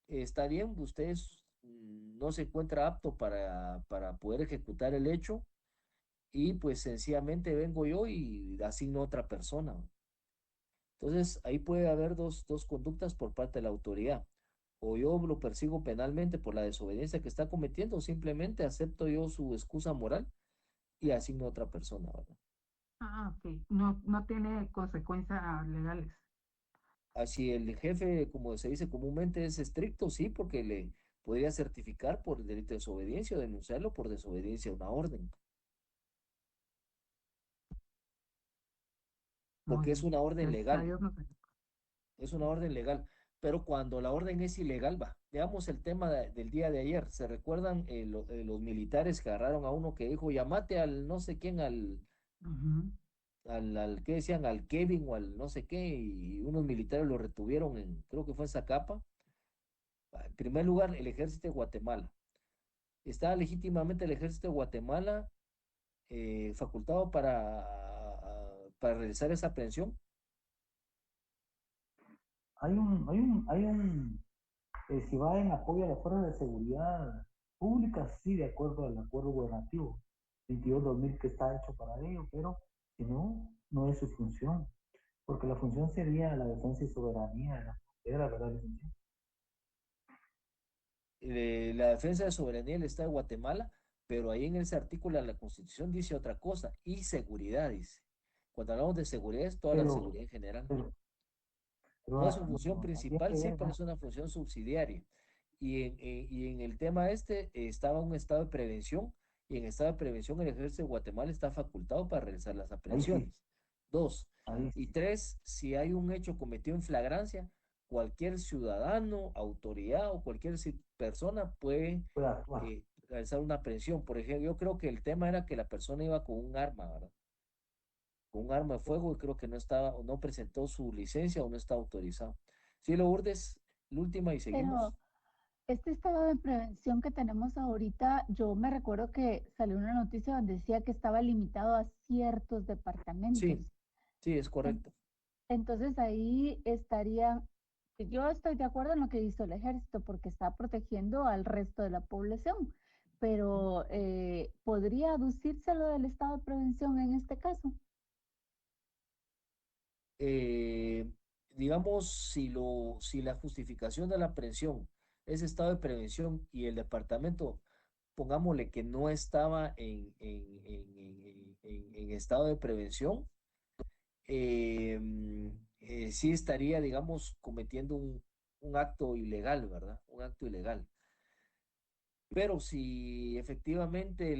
está bien, usted no se encuentra apto para poder ejecutar el hecho y pues sencillamente vengo yo y asigno a otra persona. Entonces, ahí puede haber dos conductas por parte de la autoridad. O yo lo persigo penalmente por la desobediencia que está cometiendo, o simplemente acepto yo su excusa moral y asigno a otra persona, ¿verdad? Ok. No, no tiene consecuencias legales. Así el jefe, como se dice comúnmente, es estricto, sí, porque le podría certificar por el delito de desobediencia o denunciarlo por desobediencia a una orden, Muy porque es bien. una orden Gracias a legal, Dios no sé. es una orden legal. Pero cuando la orden es ilegal, va. Veamos el tema del día de ayer. ¿Se recuerdan los militares que agarraron a uno que dijo, llamate al no sé quién, Ujú. ¿qué decían? Al Kevin o al no sé qué, y unos militares lo retuvieron creo que fue en Zacapa. En primer lugar, el ejército de Guatemala. ¿Está legítimamente el ejército de Guatemala facultado para realizar esa aprehensión? Si va en apoyo a las fuerzas de seguridad públicas, sí, de acuerdo al acuerdo gubernativo 22-2000 que está hecho para ello, pero si no, no es su función, porque la función sería la defensa y soberanía de la frontera, ¿verdad, licenciado? La defensa de soberanía del Estado de Guatemala, pero ahí en ese artículo de la Constitución dice otra cosa, y seguridad dice. Cuando hablamos de seguridad es toda la Pero, seguridad en general. pero, No es su no, función no, habría principal, que sí, ver, pero es una función subsidiaria. Y en el tema estaba un estado de prevención, y en estado de prevención el ejército de Guatemala está facultado para realizar las ahí sí, aprehensiones. Dos. ahí Y sí, tres, si hay un hecho cometido en flagrancia, cualquier ciudadano, autoridad o cualquier persona puede puede actuar. realizar una aprehensión. Por ejemplo, yo creo que el tema era que la persona iba con un arma, ¿verdad? Con un arma de fuego y creo que no estaba o no presentó su licencia o no está autorizado. Sí, Lourdes, la última y seguimos. Pero este estado de prevención que tenemos ahorita, yo me recuerdo que salió una noticia donde decía que estaba limitado a ciertos departamentos. Sí, sí, es En- correcto. Entonces ahí estarían Yo estoy de acuerdo en lo que hizo el ejército porque está protegiendo al resto de la población, pero ¿podría aducirse lo del estado de prevención en este caso? Eh, digamos, si la justificación de la aprehensión es estado de prevención y el departamento, pongámosle que no estaba en estado de prevención, sí estaría, digamos, cometiendo un acto ilegal, ¿verdad? Un acto ilegal. Pero si efectivamente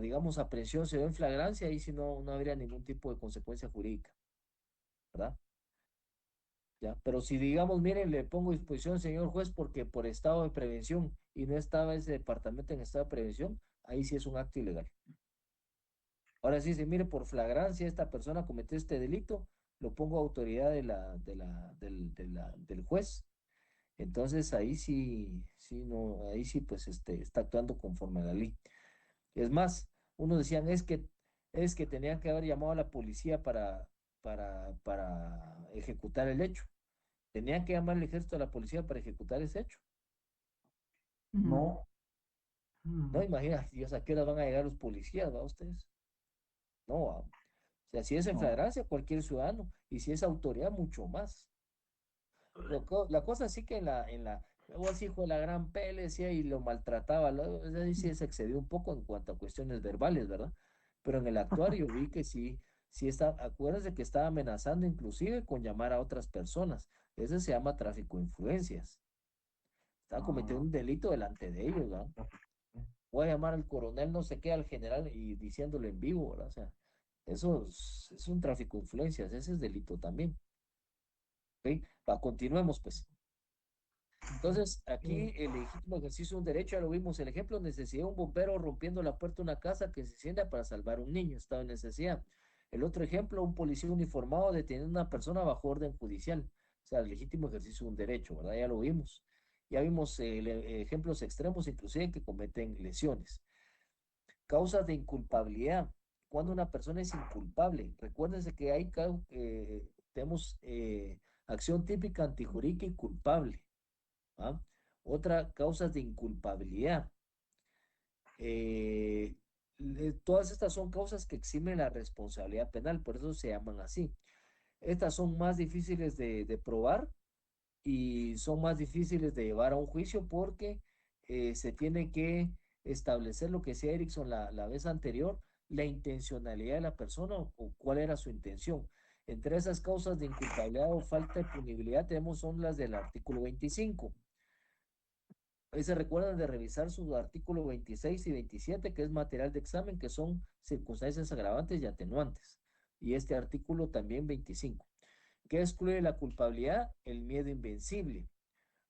digamos, aprehensión se ve en flagrancia, ahí sí no habría ningún tipo de consecuencia jurídica, ¿verdad? ¿Ya? Pero si digamos, miren, le pongo a disposición, señor juez, porque por estado de prevención y no estaba ese departamento en estado de prevención, ahí sí es un acto ilegal. Ahora sí, se mire, por flagrancia esta persona cometió este delito, lo pongo a autoridad del juez. Entonces ahí sí, no, ahí sí pues está actuando conforme a la ley. Es más, unos decían es que tenían que haber llamado a la policía para ejecutar el hecho. Tenían que llamar al ejército a la policía para ejecutar ese hecho. No, No, imagina, Dios, ¿a qué hora van a llegar los policías, va ustedes? No, va. O sea, si es en no. flagrancia, cualquier ciudadano, y si es autoridad, mucho más. La cosa sí que luego ese hijo de la gran P le decía y lo maltrataba, ahí sí se excedió un poco en cuanto a cuestiones verbales, ¿verdad? Pero en el actuar yo vi que sí está, acuérdense que estaba amenazando inclusive con llamar a otras personas. Eso se llama tráfico de influencias. Estaba cometiendo un delito delante de ellos, ¿verdad? Voy a llamar al coronel, no sé qué, al general y diciéndolo en vivo, ¿verdad? O sea, eso es un tráfico de influencias, ese es delito también. ¿Ok? Continuemos, pues. Entonces, aquí el legítimo ejercicio de un derecho, ya lo vimos, el ejemplo, necesidad de un bombero rompiendo la puerta de una casa que se encienda para salvar a un niño, estado de necesidad. El otro ejemplo, un policía uniformado deteniendo a una persona bajo orden judicial, o sea, el legítimo ejercicio de un derecho, ¿verdad? Ya lo vimos. Ya vimos ejemplos extremos, inclusive que cometen lesiones. Causas de inculpabilidad. Cuando una persona es inculpable, recuérdense que tenemos acción típica antijurídica y culpable. ¿Ah? Otra, causas de inculpabilidad. Eh, Todas estas son causas que eximen la responsabilidad penal, por eso se llaman así. Estas son más difíciles de probar y son más difíciles de llevar a un juicio porque se tiene que establecer lo que decía Erickson la vez anterior, la intencionalidad de la persona o cuál era su intención. Entre esas causas de inculpabilidad o falta de punibilidad tenemos son las del artículo 25. Ahí se recuerdan de revisar sus artículos 26 y 27, que es material de examen, que son circunstancias agravantes y atenuantes. Y este artículo también 25. ¿Qué excluye la culpabilidad? El miedo invencible.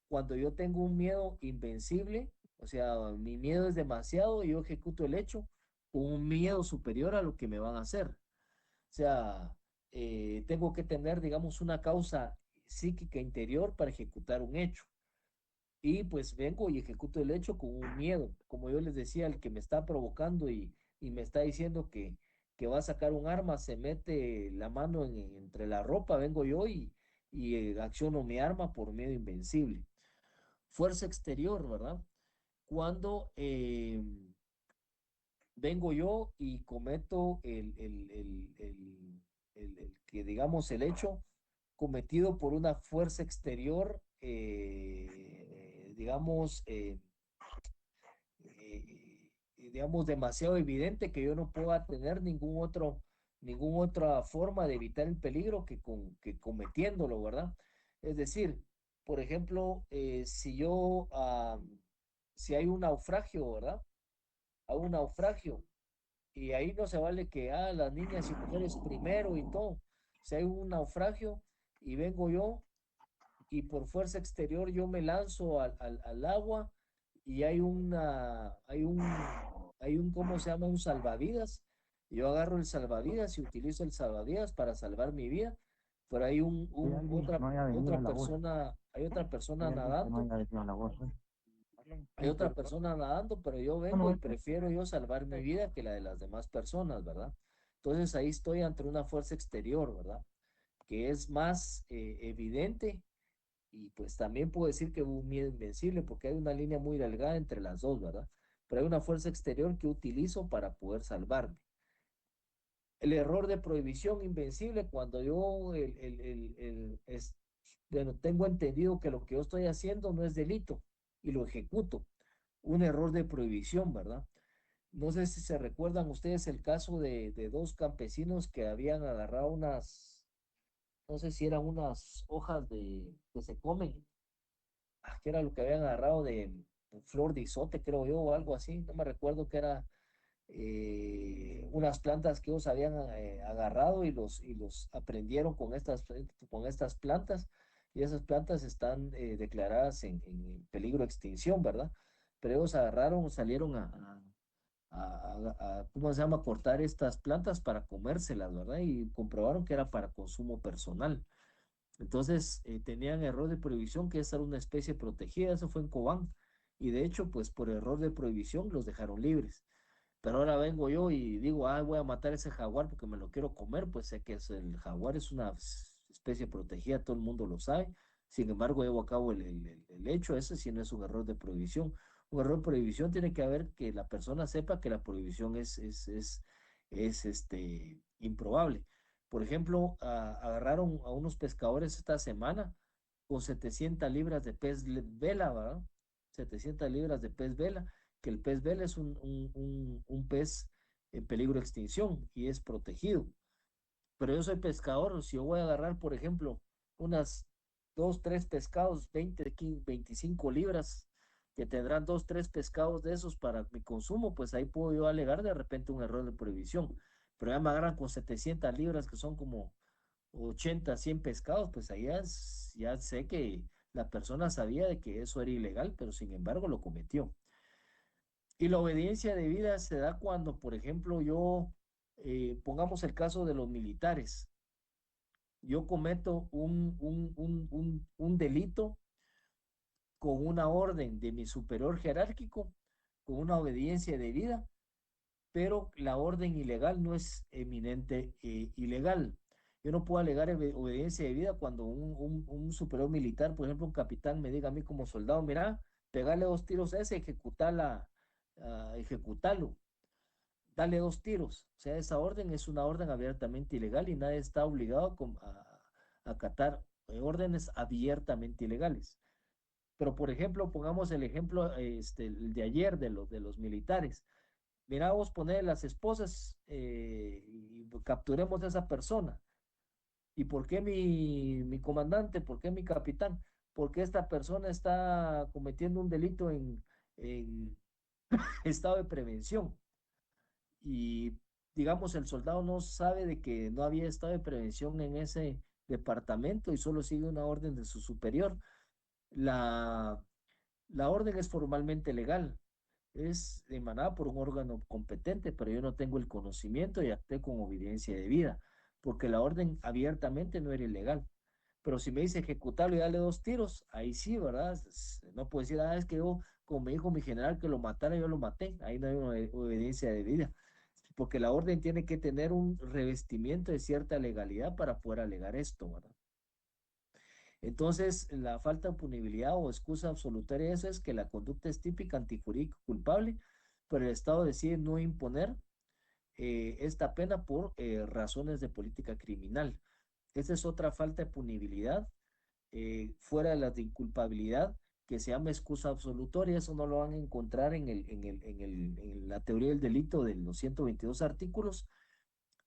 Cuando yo tengo un miedo invencible, o sea, mi miedo es demasiado y yo ejecuto el hecho con un miedo superior a lo que me van a hacer. O sea, tengo que tener, digamos, una causa psíquica interior para ejecutar un hecho. Y pues vengo y ejecuto el hecho con un miedo. Como yo les decía, el que me está provocando y me está diciendo que va a sacar un arma, se mete la mano entre la ropa, vengo yo y acciono mi arma por miedo invencible. Fuerza exterior, ¿verdad? Cuando vengo yo y cometo que digamos el hecho cometido por una fuerza exterior, digamos, demasiado evidente que yo no pueda tener ninguna otra forma de evitar el peligro que cometiéndolo, ¿verdad? Es decir, por ejemplo, si hay un naufragio, ¿verdad? Hay un naufragio y ahí no se vale que las niñas y mujeres primero y todo. Si hay un naufragio y vengo yo y por fuerza exterior yo me lanzo al agua y hay un, ¿cómo se llama? Un salvavidas. Yo agarro el salvavidas y utilizo el salvavidas para salvar mi vida, pero hay Hay alguien que no haya venido a la voz. hay otra persona Hay alguien que no nadando, haya venido a la voz. hay otra persona nadando, pero yo vengo Bueno, y prefiero yo salvar mi vida que la de las demás personas, ¿verdad? Entonces ahí estoy ante una fuerza exterior, ¿verdad? que es más evidente, y pues también puedo decir que un miedo invencible, porque hay una línea muy delgada entre las dos, ¿verdad? Pero hay una fuerza exterior que utilizo para poder salvarme. El error de prohibición invencible, cuando yo bueno, tengo entendido que lo que yo estoy haciendo no es delito y lo ejecuto. Un error de prohibición, ¿verdad? No sé si se recuerdan ustedes el caso de dos campesinos que habían agarrado no sé si eran unas hojas que se comen, que era lo que habían agarrado de flor de isote, creo yo, o algo así, no me recuerdo que era unas plantas que ellos habían agarrado y los aprendieron con estas plantas, y esas plantas están declaradas en peligro de extinción, ¿verdad? Pero ellos agarraron, salieron ¿cómo se llama?, cortar estas plantas para comérselas, ¿verdad? Y comprobaron que era para consumo personal. Entonces, tenían error de prohibición, que esa era una especie protegida, eso fue en Cobán. Y de hecho, pues por error de prohibición los dejaron libres. Pero ahora vengo yo y digo, voy a matar ese jaguar porque me lo quiero comer, pues sé que el jaguar es una especie protegida, todo el mundo lo sabe. Sin embargo, llevo a cabo el hecho, ese sí no es un error de prohibición. Un error de prohibición tiene que haber que la persona sepa que la prohibición es improbable. Por ejemplo, agarraron a unos pescadores esta semana con 700 libras de pez vela, ¿verdad? 700 libras de pez vela, que el pez vela es un pez en peligro de extinción y es protegido. Pero yo soy pescador, si yo voy a agarrar, por ejemplo, unas 2, 3 pescados, 25 libras, que tendrán 2, 3 pescados de esos para mi consumo, pues ahí puedo yo alegar de repente un error de prohibición. Pero ya me agarran con 700 libras, que son como 80, 100 pescados, pues ahí ya sé que la persona sabía de que eso era ilegal, pero sin embargo lo cometió. Y la obediencia debida se da cuando, por ejemplo, pongamos el caso de los militares. Yo cometo un delito con una orden de mi superior jerárquico, con una obediencia debida, pero la orden ilegal no es eminente ilegal. Yo no puedo alegar obediencia debida cuando un superior militar, por ejemplo, un capitán, me diga a mí como soldado, mira, pegarle 2 tiros a ese, ejecutarlo, dale 2 tiros. O sea, esa orden es una orden abiertamente ilegal y nadie está obligado a acatar órdenes abiertamente ilegales. Pero, por ejemplo, pongamos el ejemplo el de ayer de los militares. Mira, vos poner las esposas y capturemos a esa persona. ¿Y por qué mi comandante? ¿Por qué mi capitán? Porque esta persona está cometiendo un delito en estado de prevención. Y digamos, el soldado no sabe de que no había estado de prevención en ese departamento y solo sigue una orden de su superior. La, la orden es formalmente legal, es emanada por un órgano competente, pero yo no tengo el conocimiento y actué con obediencia debida, porque la orden abiertamente no era ilegal. Pero si me dice ejecutarlo y darle 2 tiros, ahí sí, ¿verdad? No puedo decir, es que yo, como me dijo mi general que lo matara, yo lo maté. Ahí no hay una obediencia debida, porque la orden tiene que tener un revestimiento de cierta legalidad para poder alegar esto, ¿verdad? Entonces, la falta de punibilidad o excusa absolutoria de eso es que la conducta es típica, antijurídica, culpable, pero el Estado decide no imponer esta pena por razones de política criminal. Esa es otra falta de punibilidad, fuera de la de inculpabilidad, que se llama excusa absolutoria. Eso no lo van a encontrar en la teoría del delito de los 122 artículos,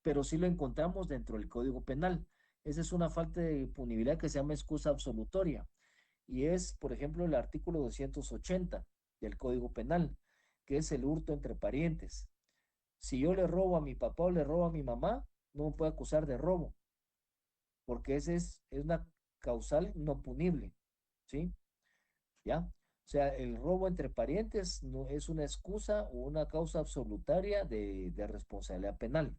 pero sí lo encontramos dentro del Código Penal. Esa es una falta de punibilidad que se llama excusa absolutoria y es, por ejemplo, el artículo 280 del Código Penal, que es el hurto entre parientes. Si yo le robo a mi papá o le robo a mi mamá, no me puede acusar de robo, porque ese es una causal no punible, ¿sí? ¿Ya? O sea, el robo entre parientes no es una excusa o una causa absolutoria de responsabilidad penal.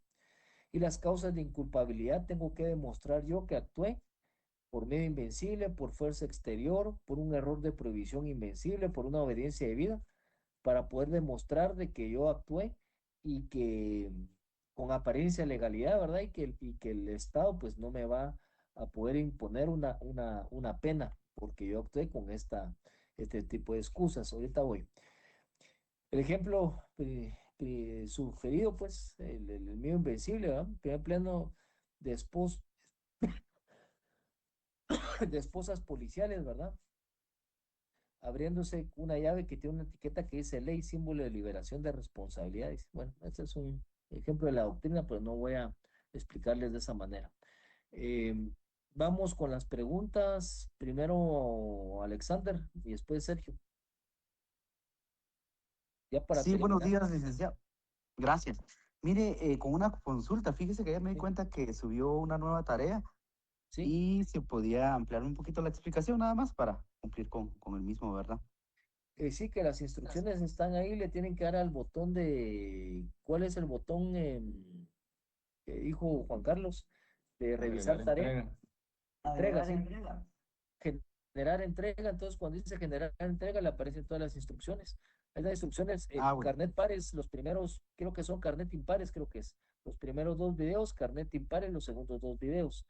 Y las causas de inculpabilidad tengo que demostrar yo que actué por medio invencible, por fuerza exterior, por un error de prohibición invencible, por una obediencia debida, para poder demostrar de que yo actué y que con apariencia de legalidad, ¿verdad? Y que el Estado pues no me va a poder imponer una pena, porque yo actué con este tipo de excusas. Ahorita voy. El ejemplo sugerido, pues, el mío invencible, ¿verdad? Primer plano de, de esposas policiales, ¿verdad? Abriéndose una llave que tiene una etiqueta que dice ley, símbolo de liberación de responsabilidades. Bueno, este es un ejemplo de la doctrina, pero no voy a explicarles de esa manera. Vamos con las preguntas. Primero Alexander y después Sergio. Ya para Sí, buenos terminar. días, licenciado. Gracias. Mire, con una consulta, fíjese que ya me di cuenta que subió una nueva tarea Sí, y se podía ampliar un poquito la explicación nada más para cumplir con el mismo, ¿verdad? sí que las instrucciones están ahí, le tienen que dar al botón de, ¿cuál es el botón que dijo Juan Carlos? De revisar Agregar tarea, entrega. entrega, Agregar sí. entrega. Generar entrega, entonces cuando dice generar entrega le aparecen todas las instrucciones. Hay las instrucciones, Ah, bueno. carnet pares, los primeros, creo que son carnet impares, creo que es. Los primeros 2 videos, carnet impares, los segundos 2 videos.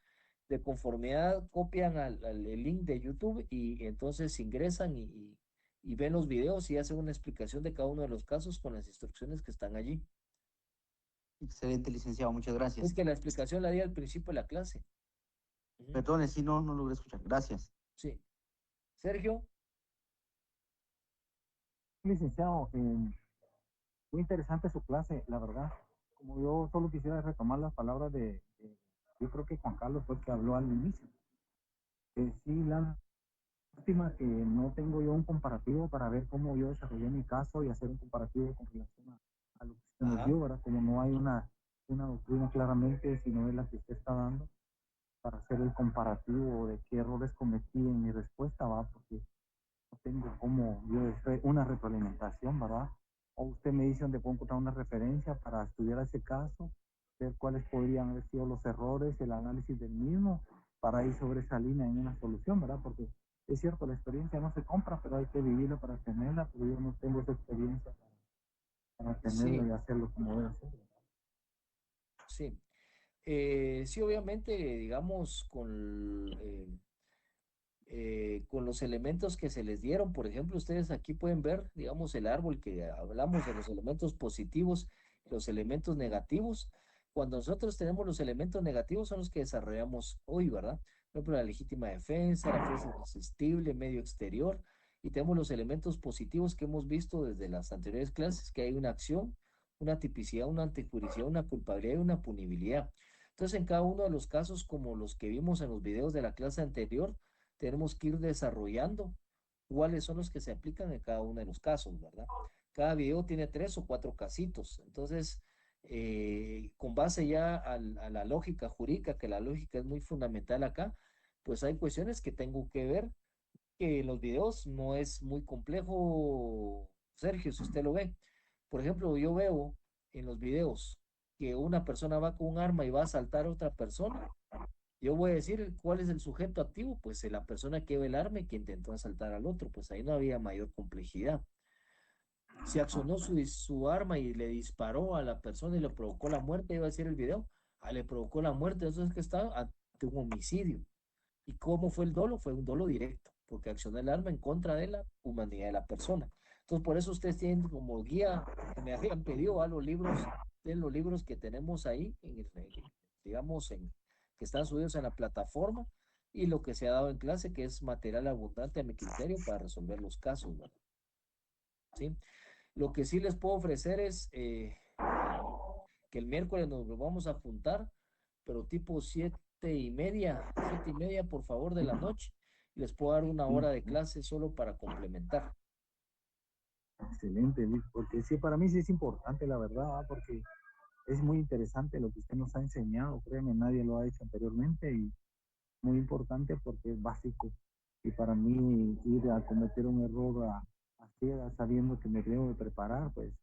De conformidad copian el link de YouTube y entonces ingresan y ven los videos y hacen una explicación de cada uno de los casos con las instrucciones que están allí. Excelente, licenciado, muchas Es gracias. que la explicación la di al principio de la clase. Ujú. Perdone, si no logré escuchar. Gracias. Sí. Sergio, Licenciado, muy interesante su clase, la verdad. Como yo solo quisiera retomar las palabras yo creo que Juan Carlos fue el que habló al inicio. Sí, lástima que no tengo yo un comparativo para ver cómo yo desarrollé mi caso y hacer un comparativo con relación a lo que usted nos ajá, dio, ¿verdad? Como no hay una doctrina claramente, sino es la que usted está dando para hacer el comparativo de qué errores cometí en mi respuesta, ¿va? Porque no tengo como yo una retroalimentación, ¿verdad? O usted me dice dónde puedo encontrar una referencia para estudiar ese caso, ver cuáles podrían haber sido los errores, el análisis del mismo, para ir sobre esa línea en una solución, ¿verdad? Porque es cierto, la experiencia no se compra, pero hay que vivirla para tenerla, pero yo no tengo esa experiencia para tenerla sí, y hacerlo como debe ser. sí. Sí, obviamente, digamos, con los elementos que se les dieron, por ejemplo, ustedes aquí pueden ver, digamos, el árbol que hablamos de los elementos positivos, los elementos negativos. Cuando nosotros tenemos los elementos negativos son los que desarrollamos hoy, ¿verdad? Por ejemplo, la legítima defensa, la fuerza irresistible, medio exterior, y tenemos los elementos positivos que hemos visto desde las anteriores clases, que hay una acción, una tipicidad, una antijuricidad, una culpabilidad y una punibilidad. Entonces, en cada uno de los casos, como los que vimos en los videos de la clase anterior, tenemos que ir desarrollando cuáles son los que se aplican en cada uno de los casos, ¿verdad? Cada video tiene 3 o 4 casitos. Entonces, con base ya a la lógica jurídica, que la lógica es muy fundamental acá, pues hay cuestiones que tengo que ver que en los videos no es muy complejo, Sergio, si usted lo ve. Por ejemplo, yo veo en los videos que una persona va con un arma y va a asaltar a otra persona. Yo voy a decir cuál es el sujeto activo, pues la persona que lleva el arma y que intentó asaltar al otro, pues ahí no había mayor complejidad. Si accionó su arma y le disparó a la persona y le provocó la muerte, iba a decir el video, le provocó la muerte, eso es que está ante un homicidio. ¿Y cómo fue el dolo? Fue un dolo directo, porque accionó el arma en contra de la humanidad de la persona. Entonces, por eso ustedes tienen como guía, que me habían pedido a los libros que tenemos ahí, digamos, que están subidos en la plataforma, y lo que se ha dado en clase, que es material abundante a mi criterio para resolver los casos, ¿verdad? ¿Sí? Lo que sí les puedo ofrecer es que el miércoles nos vamos a juntar, pero tipo 7:30, por favor, de la noche. Les puedo dar una hora de clase solo para complementar. Excelente, Luis, porque sí, para mí sí es importante, la verdad, ¿va? Porque es muy interesante lo que usted nos ha enseñado, créeme, nadie lo ha hecho anteriormente y muy importante porque es básico. Y para mí ir a cometer un error a ciegas sabiendo que me debo de preparar, pues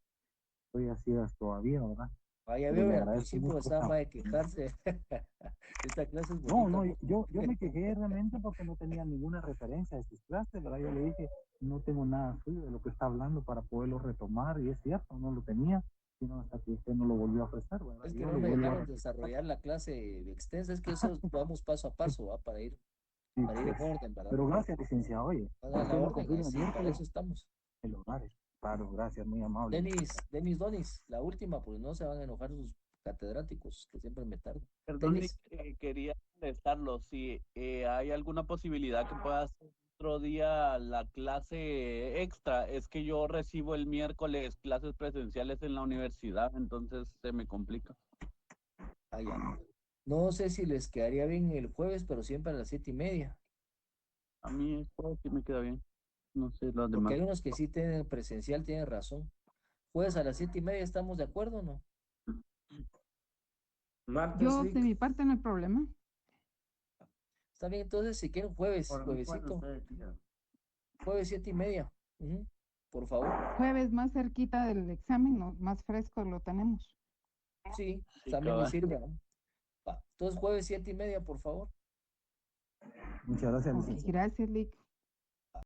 estoy a ciegas todavía, ¿verdad? Vaya, Pero veo, le al agradezco principio mucho estaba esta... más de quejarse. Esta clase es No, bonita, no, ¿no? yo me quejé realmente porque no tenía ninguna referencia de sus clases, ¿verdad? Yo le dije, no tengo nada suyo de lo que está hablando para poderlo retomar y es cierto, no lo tenía. no, hasta que usted no lo volvió a ofrecer, ¿verdad? Es que Yo no lo me vuelvo a dejaron repetir. desarrollar la clase extensa, es que eso vamos paso a paso, ¿va? Para ir Sí, en pues. orden, ¿verdad? Pero gracias, licenciado. Oye, Haga la usted me orden, confirma el así, para miércoles eso estamos. el horario. Claro, gracias, muy amable. Donis, la última, pues no se van a enojar sus catedráticos, que siempre me tardan. Perdón, Denis, quería molestarlo. Si hay alguna posibilidad que pueda hacer otro día la clase extra, es que yo recibo el miércoles clases presenciales en la universidad, entonces se me complica. allá. No sé si les quedaría bien el jueves, pero siempre a las 7:30. A mí esto sí me queda bien. No sé los Porque demás. hay unos que sí tienen presencial, tienen razón. Jueves a las 7:30, ¿estamos de acuerdo o no? Martes, Yo, de Vic. mi parte, no hay problema. Está bien, entonces si quieren jueves, Por mí, cuando juevesito, ustedes quieran. jueves 7:30. Por favor. Jueves más cerquita del examen, no, más fresco lo tenemos. Sí, Sí, también me cabal. sirve, ¿no? Va, entonces jueves 7:30, por favor. Muchas gracias, Ok, licenciado. gracias, Lick.